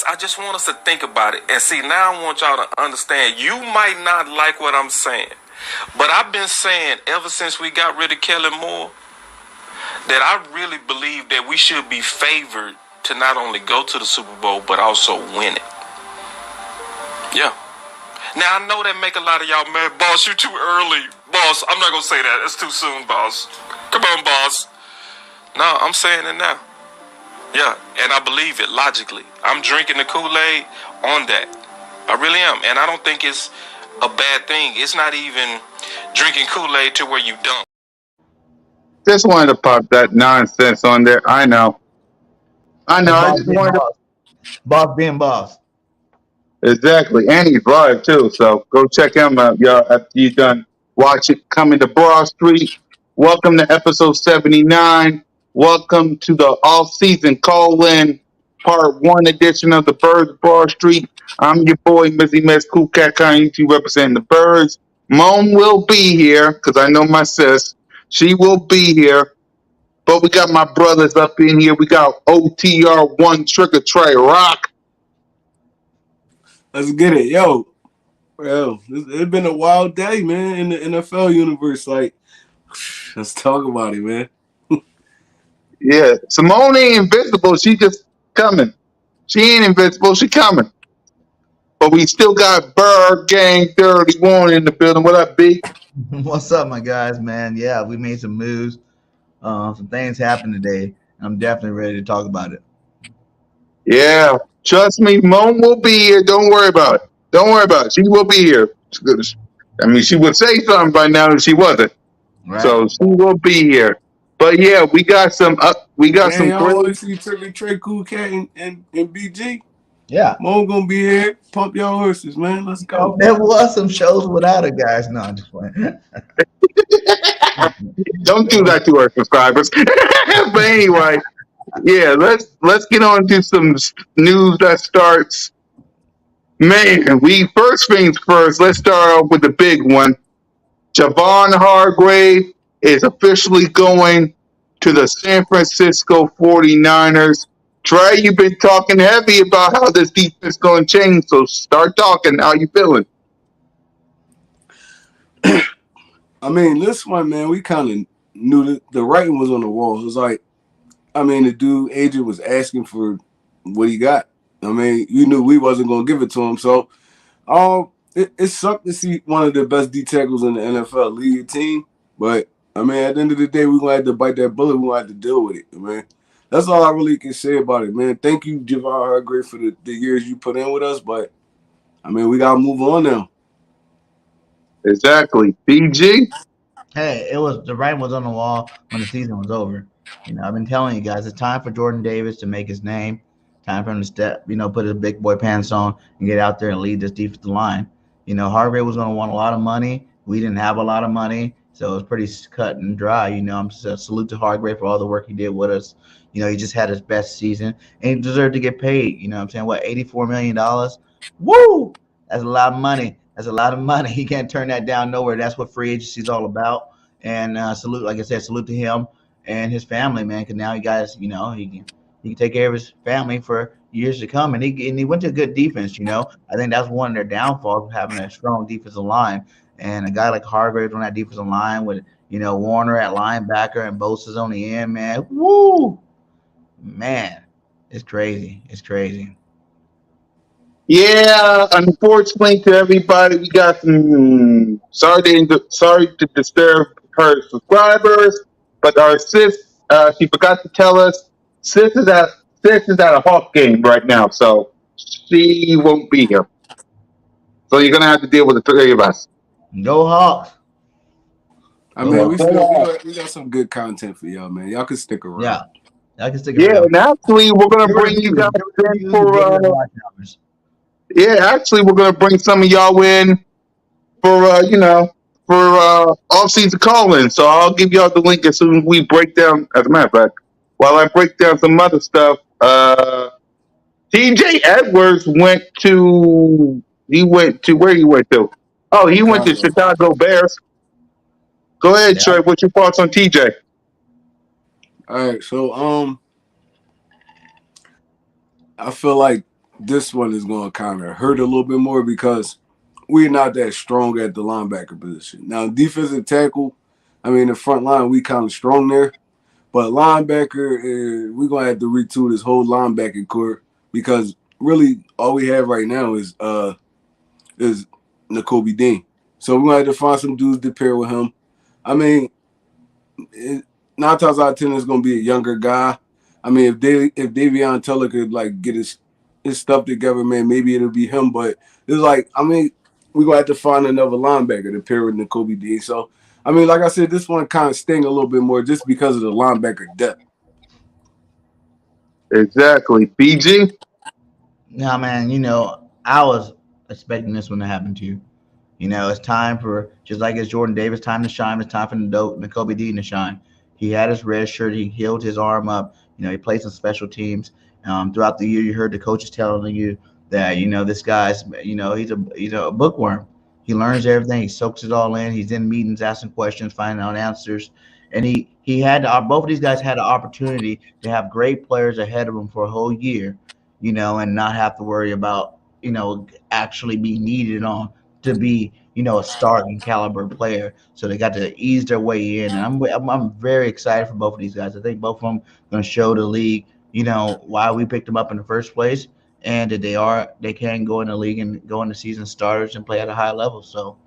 I just want us to think about it. And see, now I want y'all to understand, you might not like what I'm saying, but I've been saying ever since we got rid of Kelly Moore that I really believe that we should be favored to not only go to the Super Bowl, but also win it. Yeah. Now, I know that make a lot of y'all mad. Boss, you too early. Boss, I'm not going to say that. It's too soon, boss. Come on, boss. No, I'm saying it now. Yeah, and I believe it logically. I'm drinking the Kool-Aid on that. I really am. And I don't think it's a bad thing. It's not even drinking Kool-Aid to where you dumb. Just wanted to pop that nonsense on there. I know. I Boss just being wanted to. boss. Boss being boss. Exactly. And he's live too. So go check him out, y'all, after you're done watching Coming to Broad Street. Welcome to episode 79. Welcome to the Offseason call-in part one edition of the Birds Broad Street. I'm your boy, Mizzy Mess, Cool Cat Con, YouTube representing the Birds. Mom will be here, because I know my sis. She will be here. But we got my brothers up in here. We got OTR1 Trigger Trey Rock. Let's get it. Yo, it's been a wild day, man, in the NFL universe. Like, let's talk about it, man. Yeah, Simone ain't invincible. She just coming. She ain't invincible. She coming. But we still got Bird Gang 31 in the building. What up, B? What's up, my guys, man? Yeah, we made some moves. Some things happened today. I'm definitely ready to talk about it. Yeah, trust me, Moan will be here. Don't worry about it. Don't worry about it. She will be here. I mean, she would say something by now if she wasn't. Right? So she will be here. But yeah, we got some. We got Man, some y'all want to great. see Trigger Trey, Cool Cat, and BG? Yeah. Mo gonna be here. Pump y'all horses, man. Let's go. There was some shows without her, guys. No, I'm just playing. Don't do that to our subscribers. But anyway, yeah, let's get on to some news that starts. Man, we first things first. Let's start off with the big one. Javon Hargrave is officially going to the San Francisco 49ers. Trey, you've been talking heavy about how this defense is going to change, so start talking. How you feeling? I mean, this one, man, we kind of knew that the writing was on the wall. It was like, I mean, the dude, agent, was asking for what he got. I mean, you knew we wasn't going to give it to him. So, it sucked to see one of the best D tackles in the NFL lead your team. But, I mean, at the end of the day, we're going to have to bite that bullet. We're going to have to deal with it, man. That's all I really can say about it, man. Thank you, Javon Hargrave, for the years you put in with us. But, I mean, we got to move on now. Exactly. BG? Hey, the writing was on the wall when the season was over. I've been telling you guys, it's time for Jordan Davis to make his name. Time for him to step, put his big boy pants on and get out there and lead this defensive line. Hargrave was going to want a lot of money. We didn't have a lot of money, so it was pretty cut and dry. I'm just a salute to Hargrave for all the work he did with us. He just had his best season, and he deserved to get paid. I'm saying, what, $84 million? Woo! That's a lot of money. That's a lot of money. He can't turn that down nowhere. That's what free agency is all about. And salute, like I said, salute to him and his family, man, because now he can take care of his family for years to come. And he went to a good defense, I think that's one of their downfalls, having a strong defensive line. And a guy like Hargrave on that defensive line with, Warner at linebacker and B.O.S on the end, man. Woo! Man, it's crazy. It's crazy. Yeah, unfortunately to everybody, we got some sorry to disturb her subscribers, but our sis, she forgot to tell us sis is at a Hawk game right now, so she won't be here. So you're gonna have to deal with the three of us. Go Hawks. I mean, Well, we got some good content for y'all, man. Y'all can stick around. yeah, I can stick Yeah, around. and actually, we're gonna Newer bring you views, guys newer in views, and for. bigger watch numbers. Yeah, actually, we're gonna bring some of y'all in for for off-season call-in. So I'll give y'all the link as soon as we break down. As a matter of fact, while I break down some other stuff, TJ Edwards went to. He went to where he went to. Oh, he went to Chicago. Chicago Bears. Go ahead, Yeah, Trey. What's your thoughts on TJ? All right, so I feel like this one is going to kind of hurt a little bit more because we're not that strong at the linebacker position. Now, defensive tackle, I mean, the front line, we kind of strong there. But linebacker, we're going to have to retool this whole linebacking core because really all we have right now is N'Kobe Dean. So we're going to have to find some dudes to pair with him. I mean, 9 times out of 10, it's going to be a younger guy. I mean, if Davion Teller could like get his stuff together, man, maybe it'll be him. But it's like, I mean, we're gonna have to find another linebacker to pair with N'Kobe D. So, I mean, like I said, this one kind of sting a little bit more just because of the linebacker depth. Exactly, BG. nah, man. I was expecting this one to happen too. It's time for, just like it's Jordan Davis time to shine. It's time for N'Kobe Dean to shine. He had his red shirt. He healed his arm up. He played some special teams. Throughout the year, you heard the coaches telling you that this guy's he's a bookworm. He learns everything. He soaks it all in. He's in meetings, asking questions, finding out answers. And he had both of these guys had the opportunity to have great players ahead of them for a whole year, and not have to worry about actually be needed on to be a starting caliber player. So they got to ease their way in, and I'm very excited for both of these guys. I think both of them going to show the league why we picked them up in the first place, and that they can go in the league and go into season starters and play at a high level. So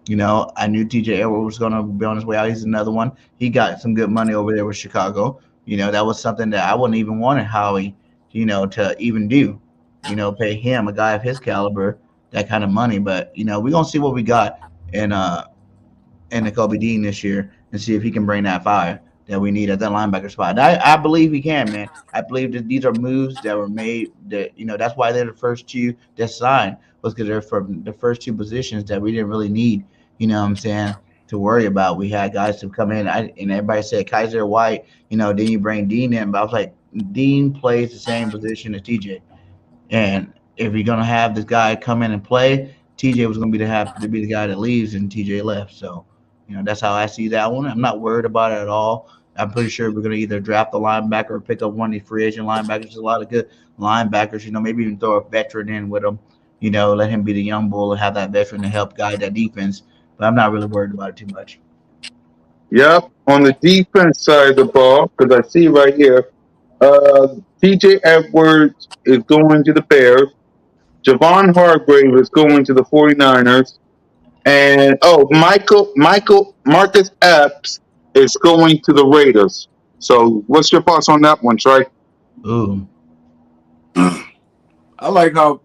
I knew TJ Edwards was going to be on his way out. He's another one. He got some good money over there with Chicago. That was something that I wouldn't even wanted Howie, to even do. Pay him, a guy of his caliber, that kind of money. But we're gonna see what we got in Kobe Dean this year and see if he can bring that fire that we need at that linebacker spot. And I believe he can, man. I believe that these are moves that were made. That that's why they're the first two that signed, was because they're from the first two positions that we didn't really need. What I'm saying, to worry about. We had guys to come in, and everybody said Kaiser White. Then you bring Dean in, but I was like, Dean plays the same position as TJ. And if you're gonna have this guy come in and play, TJ was gonna be the guy that leaves, and TJ left. So, that's how I see that one. I'm not worried about it at all. I'm pretty sure we're gonna either draft a linebacker or pick up one of these free agent linebackers. There's a lot of good linebackers. Maybe even throw a veteran in with him. Let him be the young bull and have that veteran to help guide that defense. But I'm not really worried about it too much. Yep, on the defense side of the ball, because I see right here, TJ Edwards is going to the Bears. Javon Hargrave is going to the 49ers. And Marcus Epps is going to the Raiders. So what's your thoughts on that one, Trey? Ooh, I like how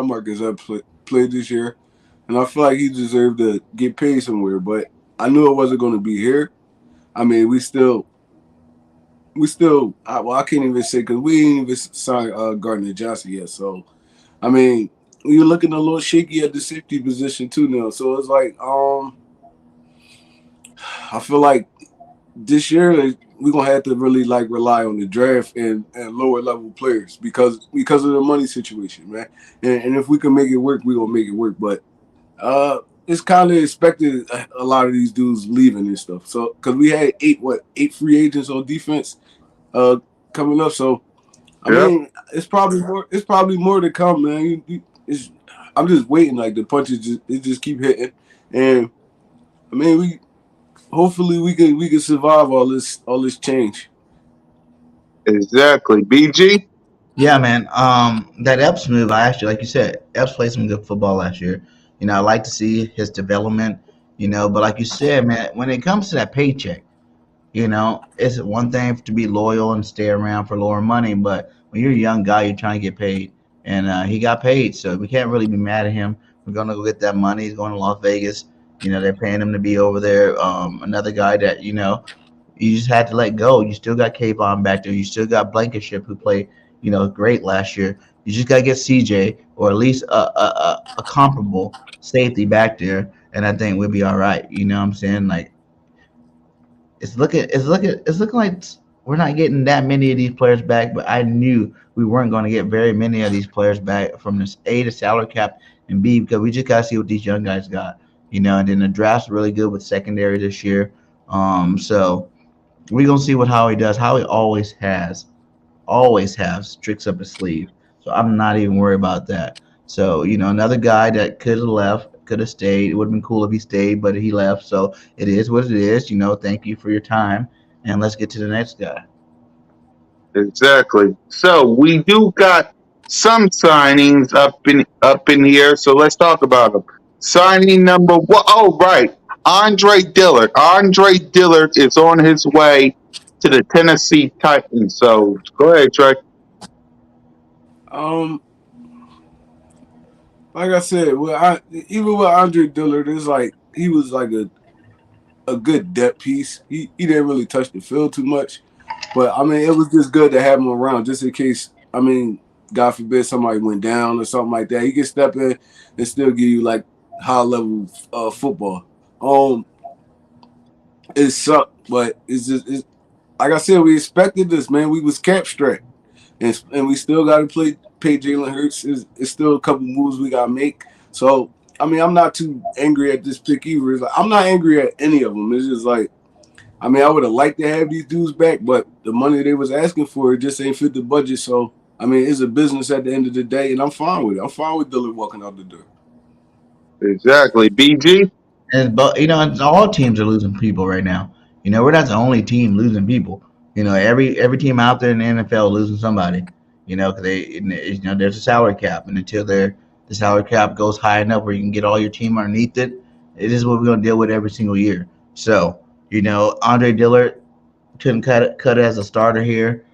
Marcus Epps played this year, and I feel like he deserved to get paid somewhere. But I knew it wasn't going to be here. I mean, I can't even say because we ain't even signed Gardner Johnson yet. So I mean, you're looking a little shaky at the safety position too now. So it's like I feel like this year we're gonna have to really like rely on the draft and lower level players because of the money situation, man. And if we can make it work, we're gonna make it work. But it's kind of expected a lot of these dudes leaving and stuff. So because we had eight free agents on defense uh coming up. So I Yep, mean, it's probably more. It's probably more to come, man. I'm just waiting. Like the punches just keep hitting, and I mean, hopefully we can survive all this change. exactly. BG? yeah, man. That Epps move, I actually, like you said, Epps played some good football last year. I like to see his development. But like you said, man, when it comes to that paycheck, it's one thing to be loyal and stay around for lower money, but when you're a young guy, you're trying to get paid, and he got paid, so we can't really be mad at him. We're gonna go get that money. He's going to Las Vegas. They're paying him to be over there. Another guy that you just had to let go. You still got Kayvon back there. You still got Blankenship who played great last year. You just got to get CJ or at least a comparable safety back there, and I think we'll be all right. You know what I'm saying? Like it's looking like we're not getting that many of these players back, but I knew we weren't going to get very many of these players back from this A to salary cap and B because we just got to see what these young guys got. And then the draft's really good with secondary this year. So we're gonna see what Howie does. Howie always has tricks up his sleeve. So I'm not even worried about that. So, another guy that could have left, could have stayed. It would have been cool if he stayed, but he left. So it is what it is. Thank you for your time. And let's get to the next guy. Exactly. So we do got some signings up in here. So let's talk about them. Signing number one. Oh, right. Andre Dillard. Andre Dillard is on his way to the Tennessee Titans. So go ahead, Trey. Um, like I said, even with Andre Dillard, it's like he was like a good depth piece. He didn't really touch the field too much, but I mean, it was just good to have him around just in case. I mean, God forbid somebody went down or something like that. He can step in and still give you like high level football. Um, it sucked, but it's like I said, we expected this, man. We was cap strapped, and we still got to pay Jalen Hurts. It's still a couple moves we got to make. So I mean, I'm not too angry at this pick either. It's like, I'm not angry at any of them. It's just like I mean, I would have liked to have these dudes back, but the money they was asking for it just ain't fit the budget. So I mean, it's a business at the end of the day, and I'm fine with it. I'm fine with Dillard walking out the door. Exactly. BG. And but all teams are losing people right now. We're not the only team losing people. Every team out there in the NFL losing somebody. Because there's a salary cap, and until the salary cap goes high enough where you can get all your team underneath it, it is what we're gonna deal with every single year. So Andre Dillard couldn't cut it as a starter here.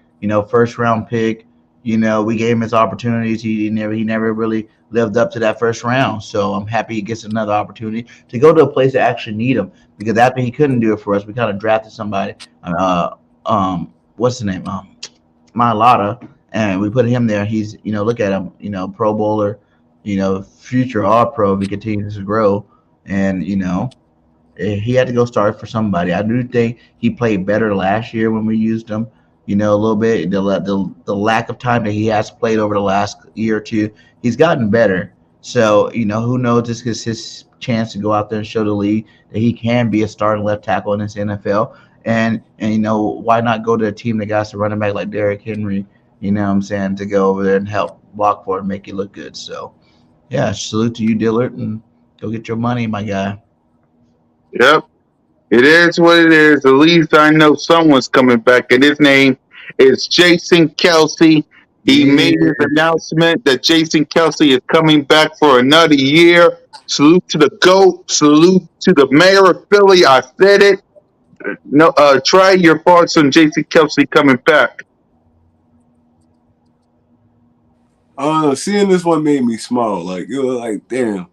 First round pick. We gave him his opportunities. He never really lived up to that first round. So I'm happy he gets another opportunity to go to a place that actually need him. Because after he couldn't do it for us, we kind of drafted somebody. What's the name? Mailata, and we put him there. He's look at him. Pro bowler. Future All Pro if he continues to grow. And he had to go start for somebody. I do think he played better last year when we used him. A little bit. The lack of time that he has played over the last year or two, he's gotten better. So who knows? This is his chance to go out there and show the league that he can be a starting left tackle in this NFL. And why not go to a team that got a running back like Derrick Henry? You know what I'm saying, to go over there and help block for it and make you look good. So yeah, salute to you, Dillard, and go get your money, my guy. Yep. It is what it is. At least I know someone's coming back, and his name is Jason Kelsey. He Yeah. made his announcement that Jason Kelsey is coming back for another year. Salute to the GOAT. Salute to the mayor of Philly. I said it. No, try your thoughts on Jason Kelsey coming back. Seeing this one made me smile. Like it was like, damn.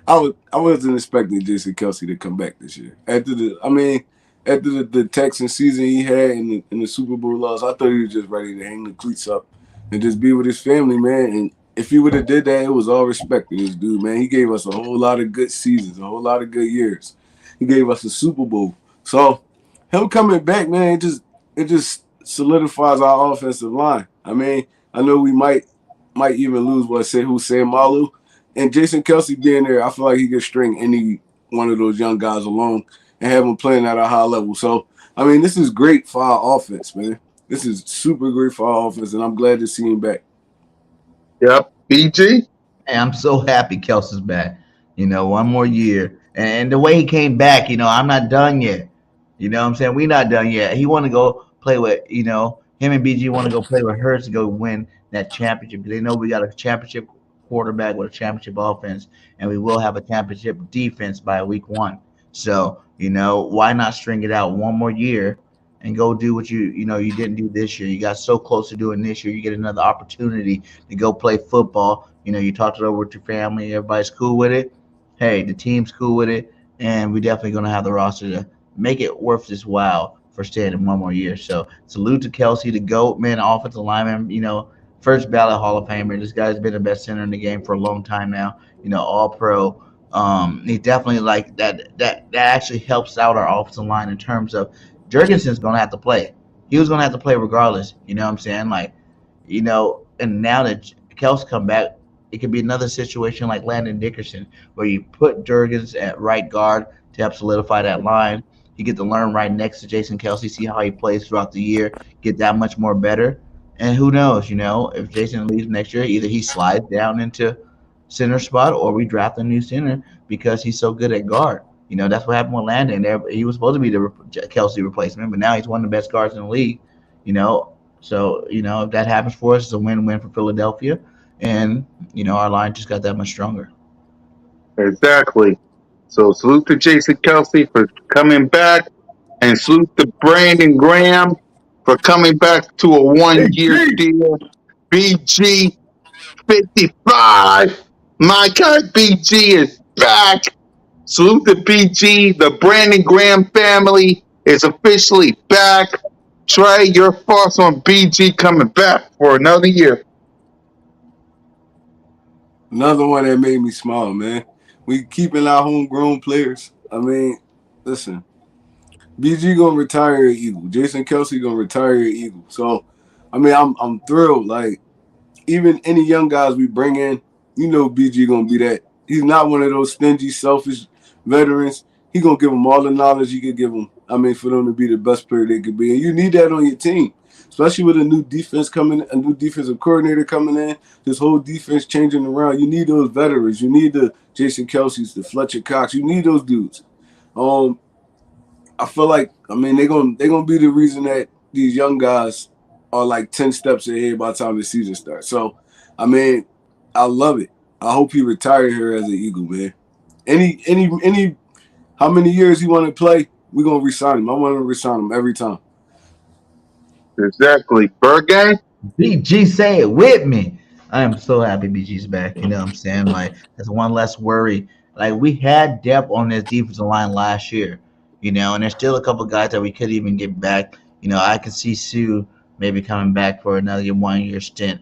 I wasn't expecting Jason Kelsey to come back this year. After the Texan season he had in the Super Bowl loss, I thought he was just ready to hang the cleats up and just be with his family, man. And if he would have did that, it was all respect to this dude, man. He gave us a whole lot of good seasons, a whole lot of good years. He gave us a Super Bowl. So him coming back, man, it just solidifies our offensive line. I mean, I know we might even lose Hussein Malu. And Jason Kelsey being there, I feel like he could string any one of those young guys along and have them playing at a high level. So, I mean, this is great for our offense, man. This is super great for our offense, and I'm glad to see him back. Yep. BG. Hey, I'm so happy Kelsey's back. One more year. And the way he came back, I'm not done yet. You know what I'm saying? We're not done yet. He want to go play with, him and BG want to go play with Hurts to go win that championship. They know we got a championship quarterback with a championship offense, and we will have a championship defense by week one. So, why not string it out one more year and go do what you didn't do this year. You got so close to doing this year. You get another opportunity to go play football. You talked it over with your family. Everybody's cool with it. Hey, the team's cool with it, and we're definitely going to have the roster to make it worth this while for staying in one more year. So salute to Kelsey, the GOAT, man, offensive lineman, first ballot Hall of Famer. This guy's been the best center in the game for a long time now, all pro. He definitely like that actually helps out our offensive line in terms of Jurgensen's going to have to play. He was going to have to play regardless. You know what I'm saying? Like, and now that Kels come back, it could be another situation like Landon Dickerson, where you put Jurgens at right guard to help solidify that line. You get to learn right next to Jason Kelsey, see how he plays throughout the year, get that much more better. And who knows, if Jason leaves next year, either he slides down into center spot or we draft a new center because he's so good at guard. That's what happened with Landon. He was supposed to be the Kelsey replacement, but now he's one of the best guards in the league. You know, so if that happens for us, it's a win-win for Philadelphia, and our line just got that much stronger. Exactly. So salute to Jason Kelsey for coming back, and salute to Brandon Graham for coming back to a Big 1 year G. deal. BG 55. My guy BG is back. Salute to BG. The Brandon Graham family is officially back. Trey, your thoughts on BG coming back for another year? Another one that made me smile, man. We keeping our homegrown players. I mean, listen, BG gonna retire an Eagle. Jason Kelsey gonna retire an Eagle. So, I mean, I'm thrilled. Like, even any young guys we bring in, BG gonna be that. He's not one of those stingy, selfish veterans. He gonna give them all the knowledge he could give them. I mean, for them to be the best player they could be, and you need that on your team, especially with a new defense coming, a new defensive coordinator coming in. This whole defense changing around. You need those veterans. You need the Jason Kelce's, the Fletcher Cox. You need those dudes. I feel like, I mean, they're gonna be the reason that these young guys are like 10 steps ahead by the time the season starts. So, I mean, I love it. I hope he retired here as an Eagle, man. Any how many years he want to play, we're gonna resign him. I want to resign him every time. Exactly. Bird gang? BG, say it with me. I am so happy BG's back. You know what I'm saying? Like, that's one less worry. Like, we had depth on this defensive line last year, and there's still a couple guys that we could even get back. I could see Sue maybe coming back for another 1 year stint,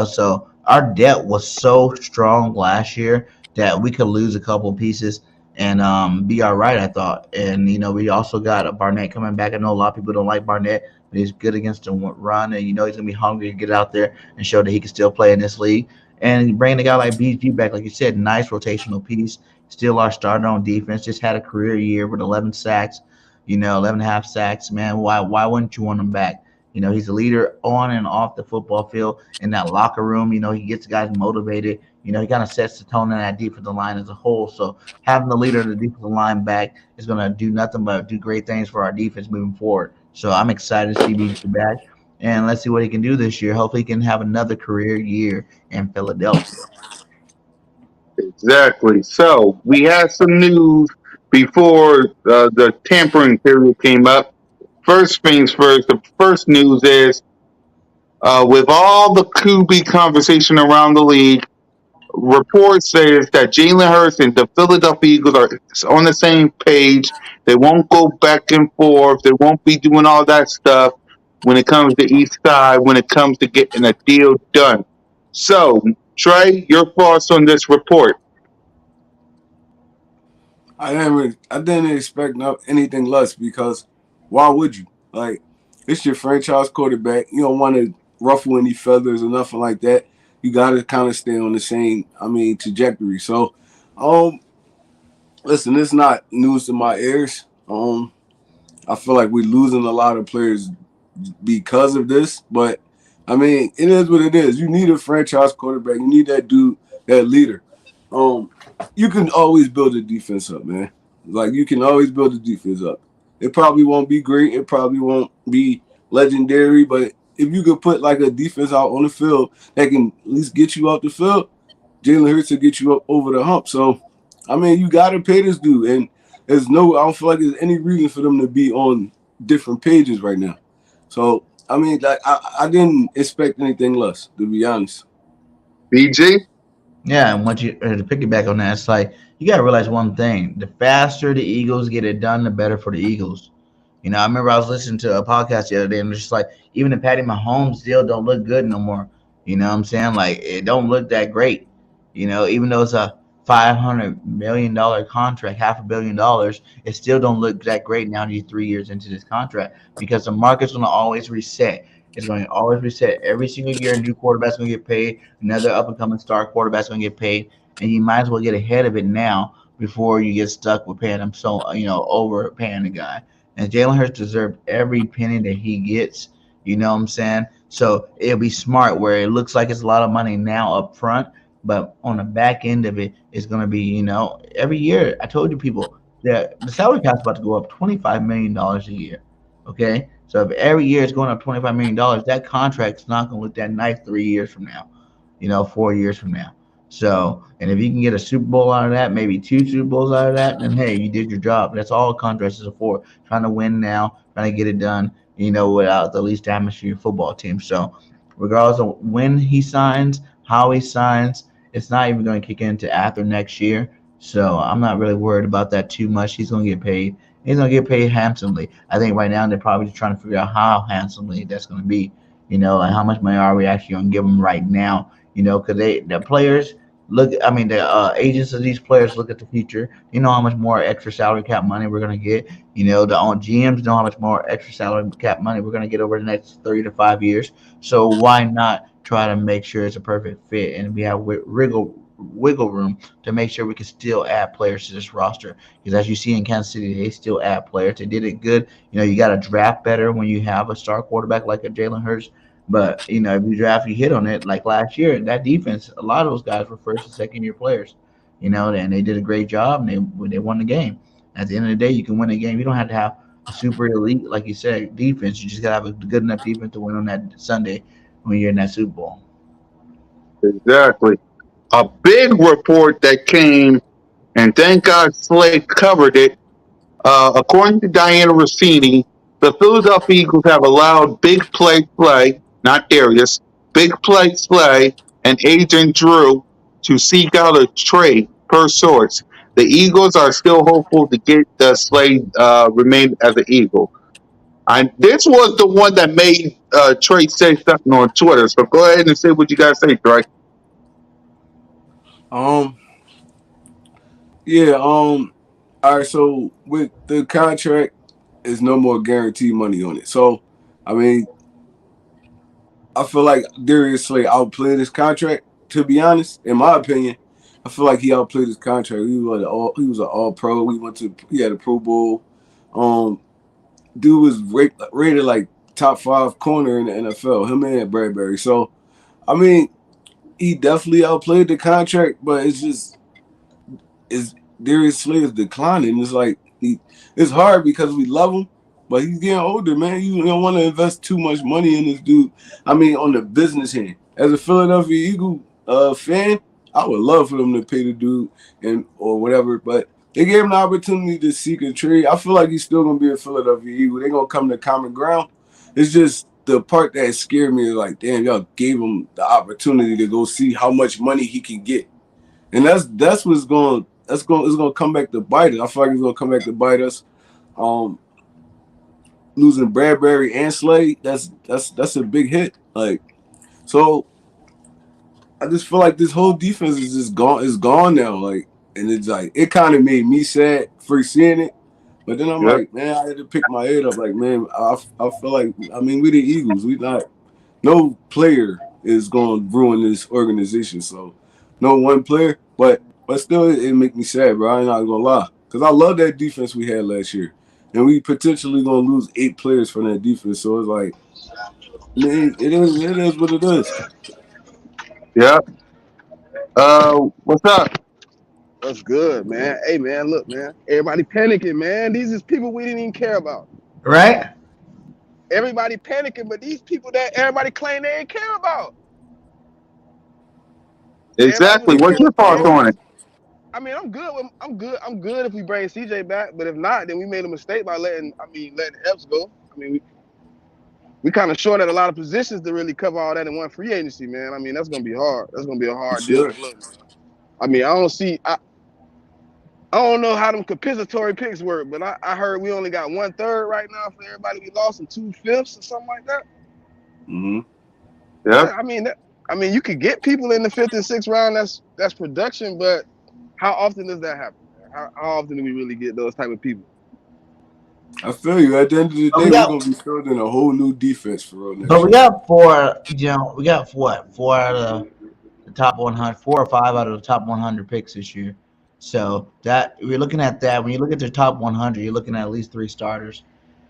So our depth was so strong last year that we could lose a couple pieces and be all right, I thought. And, we also got a Barnett coming back. I know a lot of people don't like Barnett, but he's good against the run, and he's gonna be hungry to get out there and show that he can still play in this league. And bringing a guy like BG back, like you said, nice rotational piece. Still our starter on defense. Just had a career year with 11 sacks, 11 and a half sacks. Man, why wouldn't you want him back? He's a leader on and off the football field in that locker room. He gets guys motivated. He kind of sets the tone in that defensive line as a whole. So having the leader of the defensive line back is going to do nothing but do great things for our defense moving forward. So I'm excited to see BG back, and let's see what he can do this year. Hopefully, he can have another career year in Philadelphia. Exactly. So we had some news before the tampering period came up. First things first. The first news is with all the QB conversation around the league, report says that Jalen Hurts and the Philadelphia Eagles are on the same page. They won't go back and forth. They won't be doing all that stuff when it comes to East Side, when it comes to getting a deal done. So, Trey, your thoughts on this report? I didn't expect anything less because why would you? Like, it's your franchise quarterback. You don't want to ruffle any feathers or nothing like that. You got to kind of stay on the same, trajectory. So, um, listen, it's not news to my ears. I feel like we're losing a lot of players because of this, but I mean, it is what it is. You need a franchise quarterback. You need that dude, that leader. Um, you can always build a defense up, man. Like you can always build a defense up. It probably won't be great. It probably won't be legendary, but if you could put like a defense out on the field that can at least get you off the field, Jalen Hurts will get you up over the hump. So, I mean, you got to pay this dude, and I don't feel like there's any reason for them to be on different pages right now. So, I mean, like I didn't expect anything less, to be honest. BG? Yeah, and once you to piggyback on that, it's like you got to realize one thing: the faster the Eagles get it done, the better for the Eagles. I remember I was listening to a podcast the other day, and it's just like even the Patty Mahomes still don't look good no more. You know what I'm saying? Like it don't look that great. Even though it's a $500 million contract, $500 million, it still don't look that great now. You're 3 years into this contract because the market's gonna always reset. It's going to always reset every single year. A new quarterback's going to get paid. Another up and coming star quarterback's going to get paid, and you might as well get ahead of it now before you get stuck with paying him overpaying the guy. And Jalen Hurts deserved every penny that he gets. You know what I'm saying? So it'll be smart where it looks like it's a lot of money now up front, but on the back end of it, it's going to be, every year. I told you people that the salary cap's about to go up $25 million a year. Okay, so if every year it's going up $25 million, that contract's not going to look that nice 3 years from now, 4 years from now. So, and if you can get a Super Bowl out of that, maybe two Super Bowls out of that, then hey, you did your job. That's all contracts is for. Trying to win now, trying to get it done, without the least damage to your football team. So, regardless of when he signs, how he signs, it's not even going to kick into after next year. So, I'm not really worried about that too much. He's going to get paid. He's going to get paid handsomely. I think right now they're probably just trying to figure out how handsomely that's going to be. Like how much money are we actually going to give him right now? Because the players look. I mean, the agents of these players look at the future. You know how much more extra salary cap money we're going to get. The GMs know how much more extra salary cap money we're going to get over the next 3 to 5 years. So why not try to make sure it's a perfect fit and we have wiggle room to make sure we can still add players to this roster. Because as you see in Kansas City, they still add players. They did it good. You got to draft better when you have a star quarterback like a Jalen Hurts. But if you draft, you hit on it. Like last year, that defense, a lot of those guys were first and second year players. And they did a great job, and they won the game. At the end of the day, you can win a game. You don't have to have a super elite, like you said, defense. You just gotta have a good enough defense to win on that Sunday when you're in that Super Bowl. Exactly. A big report that came, and thank God Slade covered it. According to Diana Rossini, the Philadelphia Eagles have allowed not Darius, big play, and Agent Drew to seek out a trade per source. The Eagles are still hopeful to get the Slade remain as an Eagle. This was the one that made Trey say something on Twitter. So go ahead and say what you guys say, Trey. Um, yeah. All right. So with the contract, is no more guaranteed money on it. So, I mean, I feel like Darius Slay outplayed his contract. To be honest, in my opinion, I feel like he outplayed his contract. He was an All Pro. He had a Pro Bowl. Um, dude was rated like top 5 corner in the NFL. Him and Bradbury. So, I mean, he definitely outplayed the contract, but is Darius Slay is declining. It's like it's hard because we love him, but he's getting older, man. You don't want to invest too much money in this dude. I mean, on the business hand, as a Philadelphia Eagle fan, I would love for them to pay the dude and or whatever, but they gave him the opportunity to seek a trade. I feel like he's still gonna be a Philadelphia Eagle. They're gonna come to common ground. It's just the part that scared me is like, damn, y'all gave him the opportunity to go see how much money he can get. And that's what's going it's gonna come back to bite us. I feel like it's gonna come back to bite us. Um, Losing Bradbury and Slade, that's a big hit. Like so, I just feel like this whole defense is just gone. It's gone now. Like, and it's like it kind of made me sad for seeing it. But then I'm Yep. like, man, I had to pick my head up. Like, man, I feel like I mean we the Eagles. We not no player is going to ruin this organization. So, no one player, but still, it make me sad, bro. I'm not gonna lie, because I love that defense we had last year, and we potentially gonna lose 8 players from that defense. So it's like, man, it is what it is. Yep. What's up? That's good, man. Hey, man, look, man. Everybody panicking, man. These is people we didn't even care about. Right? Everybody panicking, but these people that everybody claim they ain't care about. Everybody Exactly. want to What's say, your thoughts oh, on it? I mean, I'm good if we bring CJ back. But if not, then we made a mistake by letting Epps go. I mean, we kind of short at a lot of positions to really cover all that in one free agency, man. I mean, that's gonna be hard. That's gonna be a For hard deal. sure. But look, I mean, I don't see. I don't know how them compensatory picks work, but I heard we only got 1/3 right now for everybody we lost and 2/5 or something like that. Mm-hmm. Yep. I mean, you could get people in the 5th and 6th round. That's production, but how often does that happen? How often do we really get those type of people? I feel you. At the end of the But day, we we're got, gonna be building a whole new defense for real but next we year. got four. We got what? Four out of the top 100, 4 or 5 out of the top 100 picks this year. So that we're looking at that. When you look at the top 100, you're looking at least 3 starters.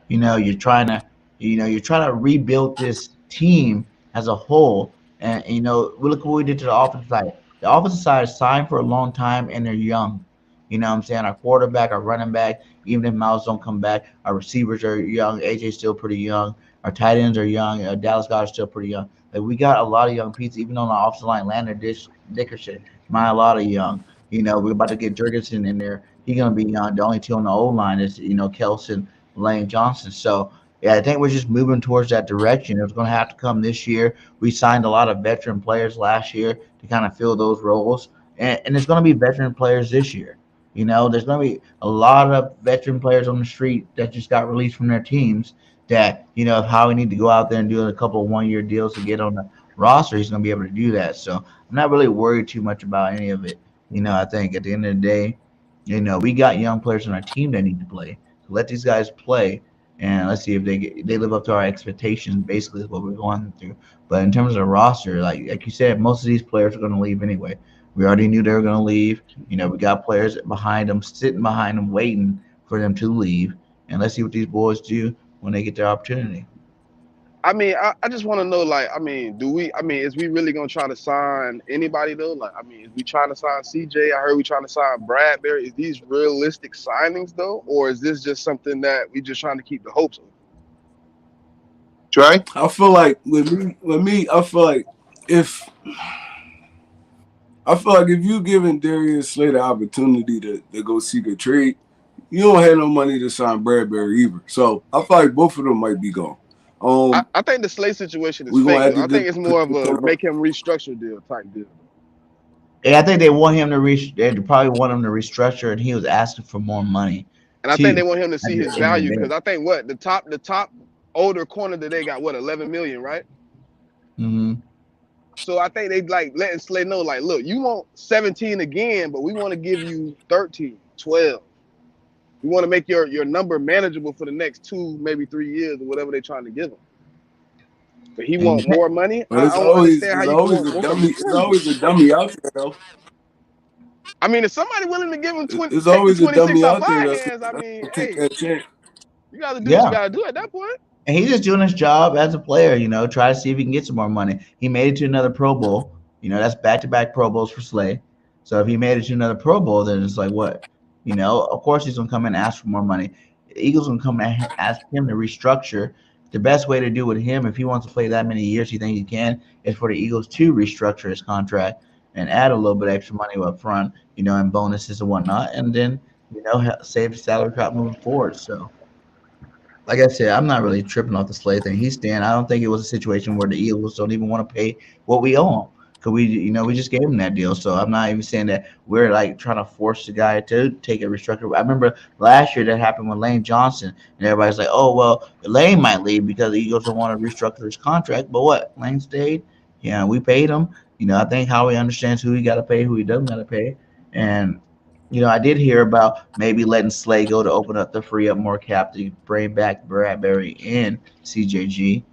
You're trying to, you're trying to rebuild this team as a whole. And we look what we did to the offensive side. The offensive side is signed for a long time, and they're young. You know what I'm saying? Our quarterback, our running back, even if Miles don't come back, our receivers are young. AJ's still pretty young. Our tight ends are young. Dallas Goddard's still pretty young. Like we got a lot of young pieces, even on the offensive line. Dickerson, Mailata young. We're about to get Jurgensen in there. He's gonna be young. The only two on the old line is Kelson, Lane Johnson. So yeah, I think we're just moving towards that direction. It's going to have to come this year. We signed a lot of veteran players last year to kind of fill those roles, and it's going to be veteran players this year. There's going to be a lot of veteran players on the street that just got released from their teams. That if Howie need to go out there and do a couple of 1-year deals to get on the roster, he's going to be able to do that. So I'm not really worried too much about any of it. I think at the end of the day, we got young players on our team that need to play. So let these guys play, and let's see if they live up to our expectations. Basically, is what we're going through. But in terms of the roster, like you said, most of these players are going to leave anyway. We already knew they were going to leave. We got players behind them, sitting behind them, waiting for them to leave. And let's see what these boys do when they get their opportunity. I mean, I just want to know, like, I mean, is we really gonna try to sign anybody though? Like, I mean, is we trying to sign CJ? I heard we trying to sign Bradbury. Is these realistic signings though, or is this just something that we just trying to keep the hopes of? Trey? I feel like with me, if I feel like if you giving Darius Slay the opportunity to go seek a trade, you don't have no money to sign Bradbury either. So I feel like both of them might be gone. I think the Slay situation is We're gonna fake have though. to I think get it's more of a make him restructure deal type deal. And I think they want him to they probably want him to restructure, and he was asking for more money And I think too. they want him to At see the his end of the value day. because I think the top older corner that they got 11 million, right? Mm-hmm. So I think they like letting Slay know, like, look, you want 17 again, but we want to give you 13, 12. We want to make your number manageable for the next 2, maybe 3 years or whatever they're trying to give him. But he And want more money. But I it's don't always understand how it's you can always want a more from dummy. him. It's always a dummy out there though. I mean, if somebody willing to give him There's take the always a 26 dummy off out there our that's hands, I gonna mean, take hey, that chance. you got to do what you yeah, got to do at that point. and he's just doing his job as a player. Try to see if he can get some more money. He made it to another Pro Bowl. That's back-to-back Pro Bowls for Slay. So if he made it to another Pro Bowl, then it's like what? Of course he's gonna come in and ask for more money. The Eagles gonna come and ask him to restructure. The best way to do with him, if he wants to play that many years, he think he can, is for the Eagles to restructure his contract and add a little bit extra money up front, and bonuses and whatnot, and then save the salary cap moving forward. So like I said, I'm not really tripping off the Slay thing. He's staying. I don't think it was a situation where the Eagles don't even want to pay what we owe him because we just gave him that deal. So I'm not even saying that we're like trying to force the guy to take a restructure. I remember last year that happened with Lane Johnson, and everybody's like, "Oh well, Lane might leave because the Eagles don't want to restructure his contract." But what? Lane stayed. Yeah, we paid him. I think Howie understands who he got to pay, who he doesn't got to pay, and I did hear about maybe letting Slay go to open up to free up more cap to bring back Bradbury and CJG,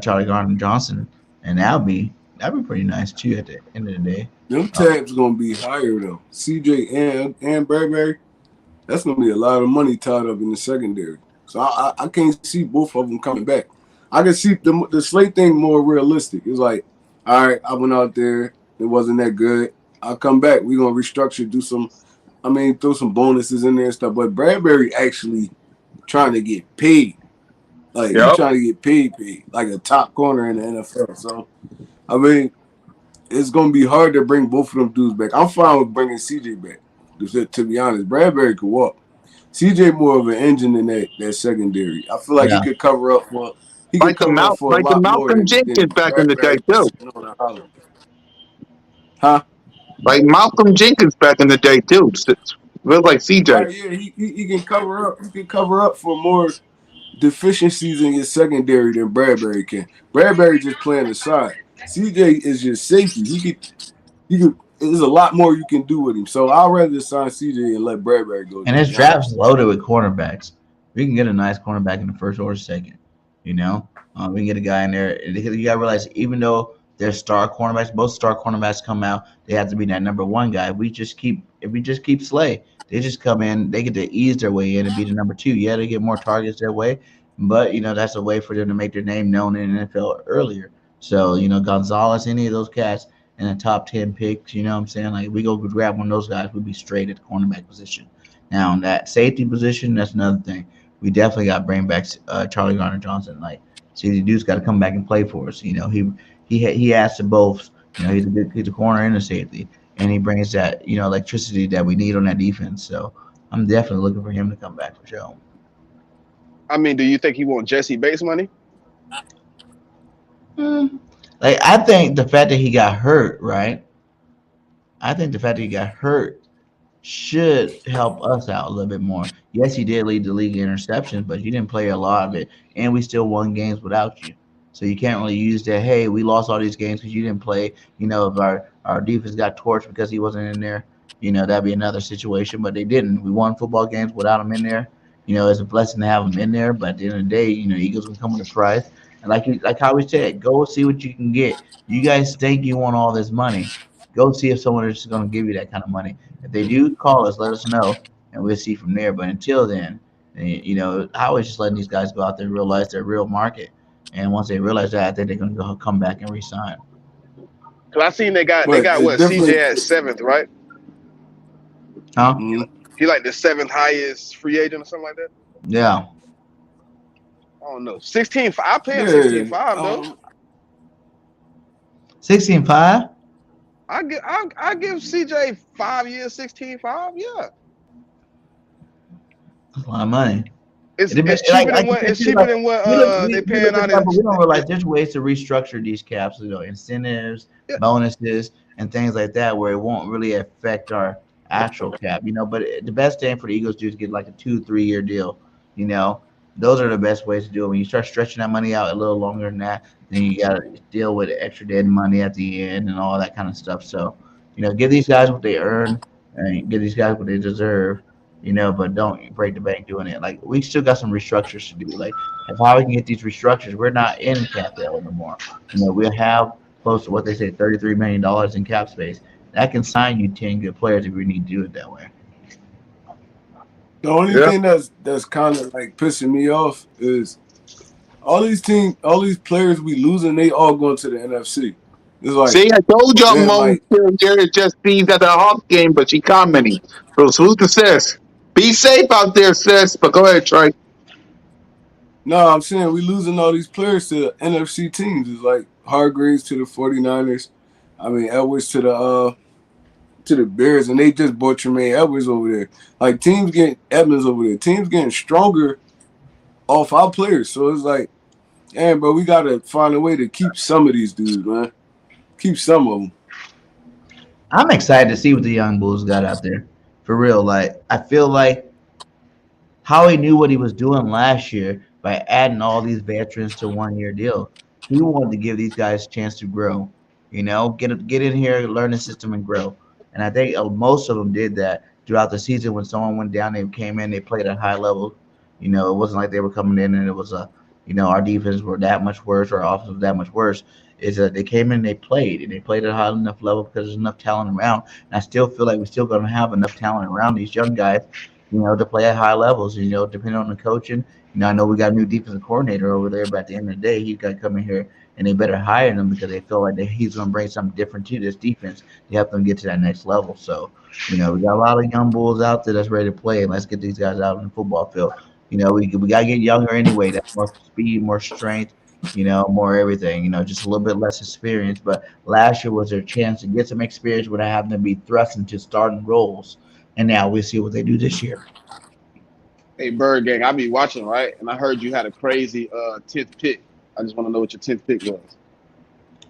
Charlie Gardner Johnson, and that'd be pretty nice too at the end of the day. Them tabs gonna be higher though. CJ and Bradbury, that's gonna be a lot of money tied up in the secondary. So I can't see both of them coming back. I can see the Slate thing more realistic. It's like, all right, I went out there, it wasn't that good. I'll come back. We're gonna restructure, throw some bonuses in there and stuff. But Bradbury actually trying to get paid. Like he's Yep. trying to get paid, like a top corner in the NFL. So I mean, it's gonna be hard to bring both of them dudes back. I'm fine with bringing CJ back. To be honest, Bradbury could walk. CJ more of an engine than that secondary. I feel like he Yeah, could cover up for a Like the lot more Malcolm than Jenkins back in the day Bradbury too. just sitting on the island. Huh? Like Malcolm Jenkins back in the day too. Looks like CJ. Right, yeah, he can cover up. He can cover up for more deficiencies in your secondary than Bradbury can. Bradbury just playing the side. CJ is just safety. He could. There's a lot more you can do with him. So I'd rather sign CJ and let Bradbury go, And to his be honest. draft's loaded with cornerbacks. We can get a nice cornerback in the first or second. You know, we can get a guy in there. You got to realize, even though they're star cornerbacks, both star cornerbacks come out, they have to be that number one guy. If we just keep Slay, they just come in, they get to ease their way in and be the number two. Yeah, they get more targets their way, but that's a way for them to make their name known in the NFL earlier. So Gonzalez, any of those cats in the top 10 picks, you know what I'm saying? Like, we go grab one of those guys, we'd be straight at the cornerback position. Now, in that safety position, that's another thing. We definitely got to bring back Charlie Garner Johnson. Like, see, the dude's got to come back and play for us. He has to both. He's a corner and a safety, and he brings that electricity that we need on that defense. So I'm definitely looking for him to come back for sure. I mean, do you think he want Jesse Bates money? Hmm. Like, I think the fact that he got hurt, right? I think the fact that he got hurt should help us out a little bit more. Yes, he did lead the league in interceptions, but you didn't play a lot of it, and we still won games without you. So you can't really use that. Hey, we lost all these games because you didn't play. If our defense got torched because he wasn't in there, that'd be another situation. But they didn't. We won football games without him in there. It's a blessing to have him in there. But at the end of the day, Eagles can come with a price. And like how we said, go see what you can get. You guys think you want all this money? Go see if someone is just going to give you that kind of money. If they do, call us, let us know, and we'll see from there. But until then, I always just letting these guys go out there and realize their real market. And once they realize that, I think they're going to come back and resign. Cause I seen they But got it's what CJ definitely. at seventh, right? Huh? Mm, He like the seventh highest free agent or something like that. Yeah. I don't know. 16. I pay him yeah. 16.5 though. 16.5? I give CJ 5 years 16.5. Yeah, That's a lot of money. it's It depends, it's cheaper than like you what said, it's too, cheaper like than what they we look paying at out that, in. but we don't realize there's ways to restructure these caps, incentives, Yeah. bonuses, and things like that, where it won't really affect our actual cap. But the best thing for the Eagles to do is get like a 2-3 year deal. You know, those are the best ways to do it. When you start stretching that money out a little longer than that, then you got to deal with extra dead money at the end and all that kind of stuff. So, give these guys what they earn and give these guys what they deserve, but don't break the bank doing it. Like, we still got some restructures to do. Like, if how we can get these restructures, we're not in cap hell anymore. We'll have close to what they say, $33 million in cap space. That can sign you 10 good players if we need to do it that way. The only Yeah. thing that's kind of like pissing me off is all these players we losing, they all going to the NFC. It's like, See, I told y'all man, Mo like, here just sees at the Hawks game, but she commenting. So salute to sis. Be safe out there, sis. But go ahead, Trey. no, I'm saying we losing all these players to NFC teams. It's like Hargraves to the 49ers. I mean, Edwards to the Bears, and they just bought Tremaine Edwards over there. Like, teams getting Edmonds over there. Teams getting stronger off our players. So it's like, damn, bro, we gotta find a way to keep some of these dudes, man. Keep some of them. I'm excited to see what the young Bulls got out there. For real. Like, I feel like Howie knew what he was doing last year by adding all these veterans to 1 year deal. He wanted to give these guys a chance to grow. Get in here, learn the system, and grow. And I think most of them did that throughout the season. When someone went down, they came in, they played at a high level. It wasn't like they were coming in and it was our defense were that much worse, or our offense was that much worse. Is that they came in, they played, and they played at a high enough level because there's enough talent around. And I still feel like we're still going to have enough talent around these young guys to play at high levels. Depending on the coaching. I know we got a new defensive coordinator over there, but at the end of the day, he's got to come in here and they better hire him because they feel like he's going to bring something different to this defense to help them get to that next level. So, we got a lot of young bulls out there that's ready to play, and let's get these guys out on the football field. We got to get younger anyway. That's more speed, more strength, more everything. Just a little bit less experience. But last year was their chance to get some experience without having to be thrust into starting roles. And now we'll see what they do this year. Hey, Bird Gang, I be watching, right? And I heard you had a crazy 10th pick. I just want to know what your 10th pick was.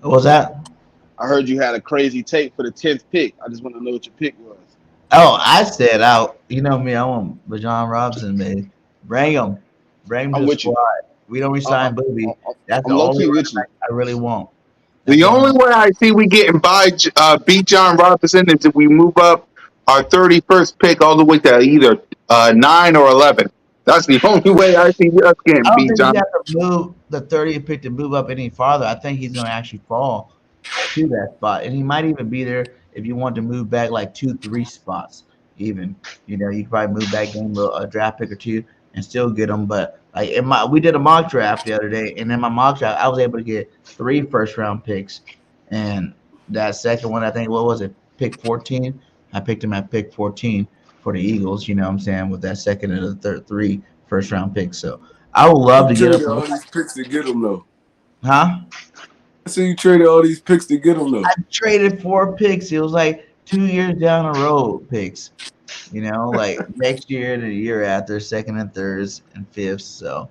What was that? I heard you had a crazy take for the 10th pick. I just want to know what your pick was. Oh, I said out. You know me. I want Bajan Robinson, man. Bring him to I'm the with you. squad. We don't I, resign Booby. That's the I'm low only key running with you. back I really want. That's The the only. only way I see we getting by beat John Robinson is if we move up our 31st pick all the way to either 9 or 11. That's the only way I see us getting I don't beat think we John. have to move the 30th pick to move up any farther. I think he's going to actually fall to that spot, and he might even be there if you want to move back like 2, 3 spots. Even you could probably move back, game a draft pick or two, and still get him. But like we did a mock draft the other day, and in my mock draft, I was able to get 3 first round picks, and that second one, I think, what was it, pick 14? I picked him at pick 14 for the Eagles. You know what I'm saying, with that second and the third 3 first round picks. So I would love You to get traded him. all these picks to get him though. Huh? I see you traded all these picks to get him though. I traded 4 picks. It was like 2 years down the road picks. Like next year and the year after, second and thirds and fifths. So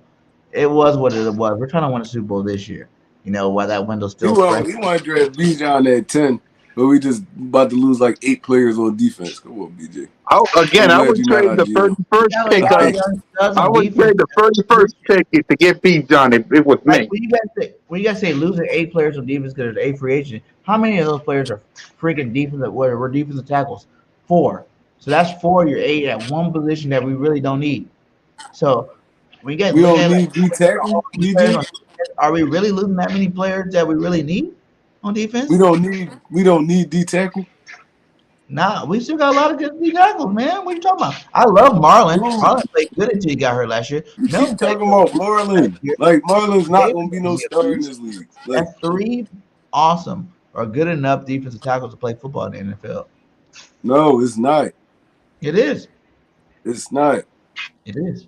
it was what it was. We're trying to win a Super Bowl this year. While that window's He still fresh. want he want to draft Bijan at 10, but we just about to lose like 8 players on defense. Come on, BJ. I'm I glad would you're not trade our the GM. We 31st got like pick. 5 young studs I on would defense. trade the 31st pick to get beat John if it was Like me. when you guys say losing 8 players on defense because there's 8 free agents, how many of those players are freaking defensive? We're defensive tackles? 4. So that's 4. You're 8 at one position that we really don't need. So when you guys We look don't at like need D tackle, all these players BJ. on defense, are we really losing that many players that we really need on defense? We don't need D tackle. Nah, we still got a lot of good D tackles, man. What are you talking about? I love Marlon. Dude, Marlon played good until he got hurt last year. you Milton keep played talking good about last Marlon. year. Like Marlon's not Davis gonna be gonna no be a star in beast. this league. Like That's 3 awesome or good enough defensive tackles to play football in the NFL. no, it's not. It is. It's not. It is.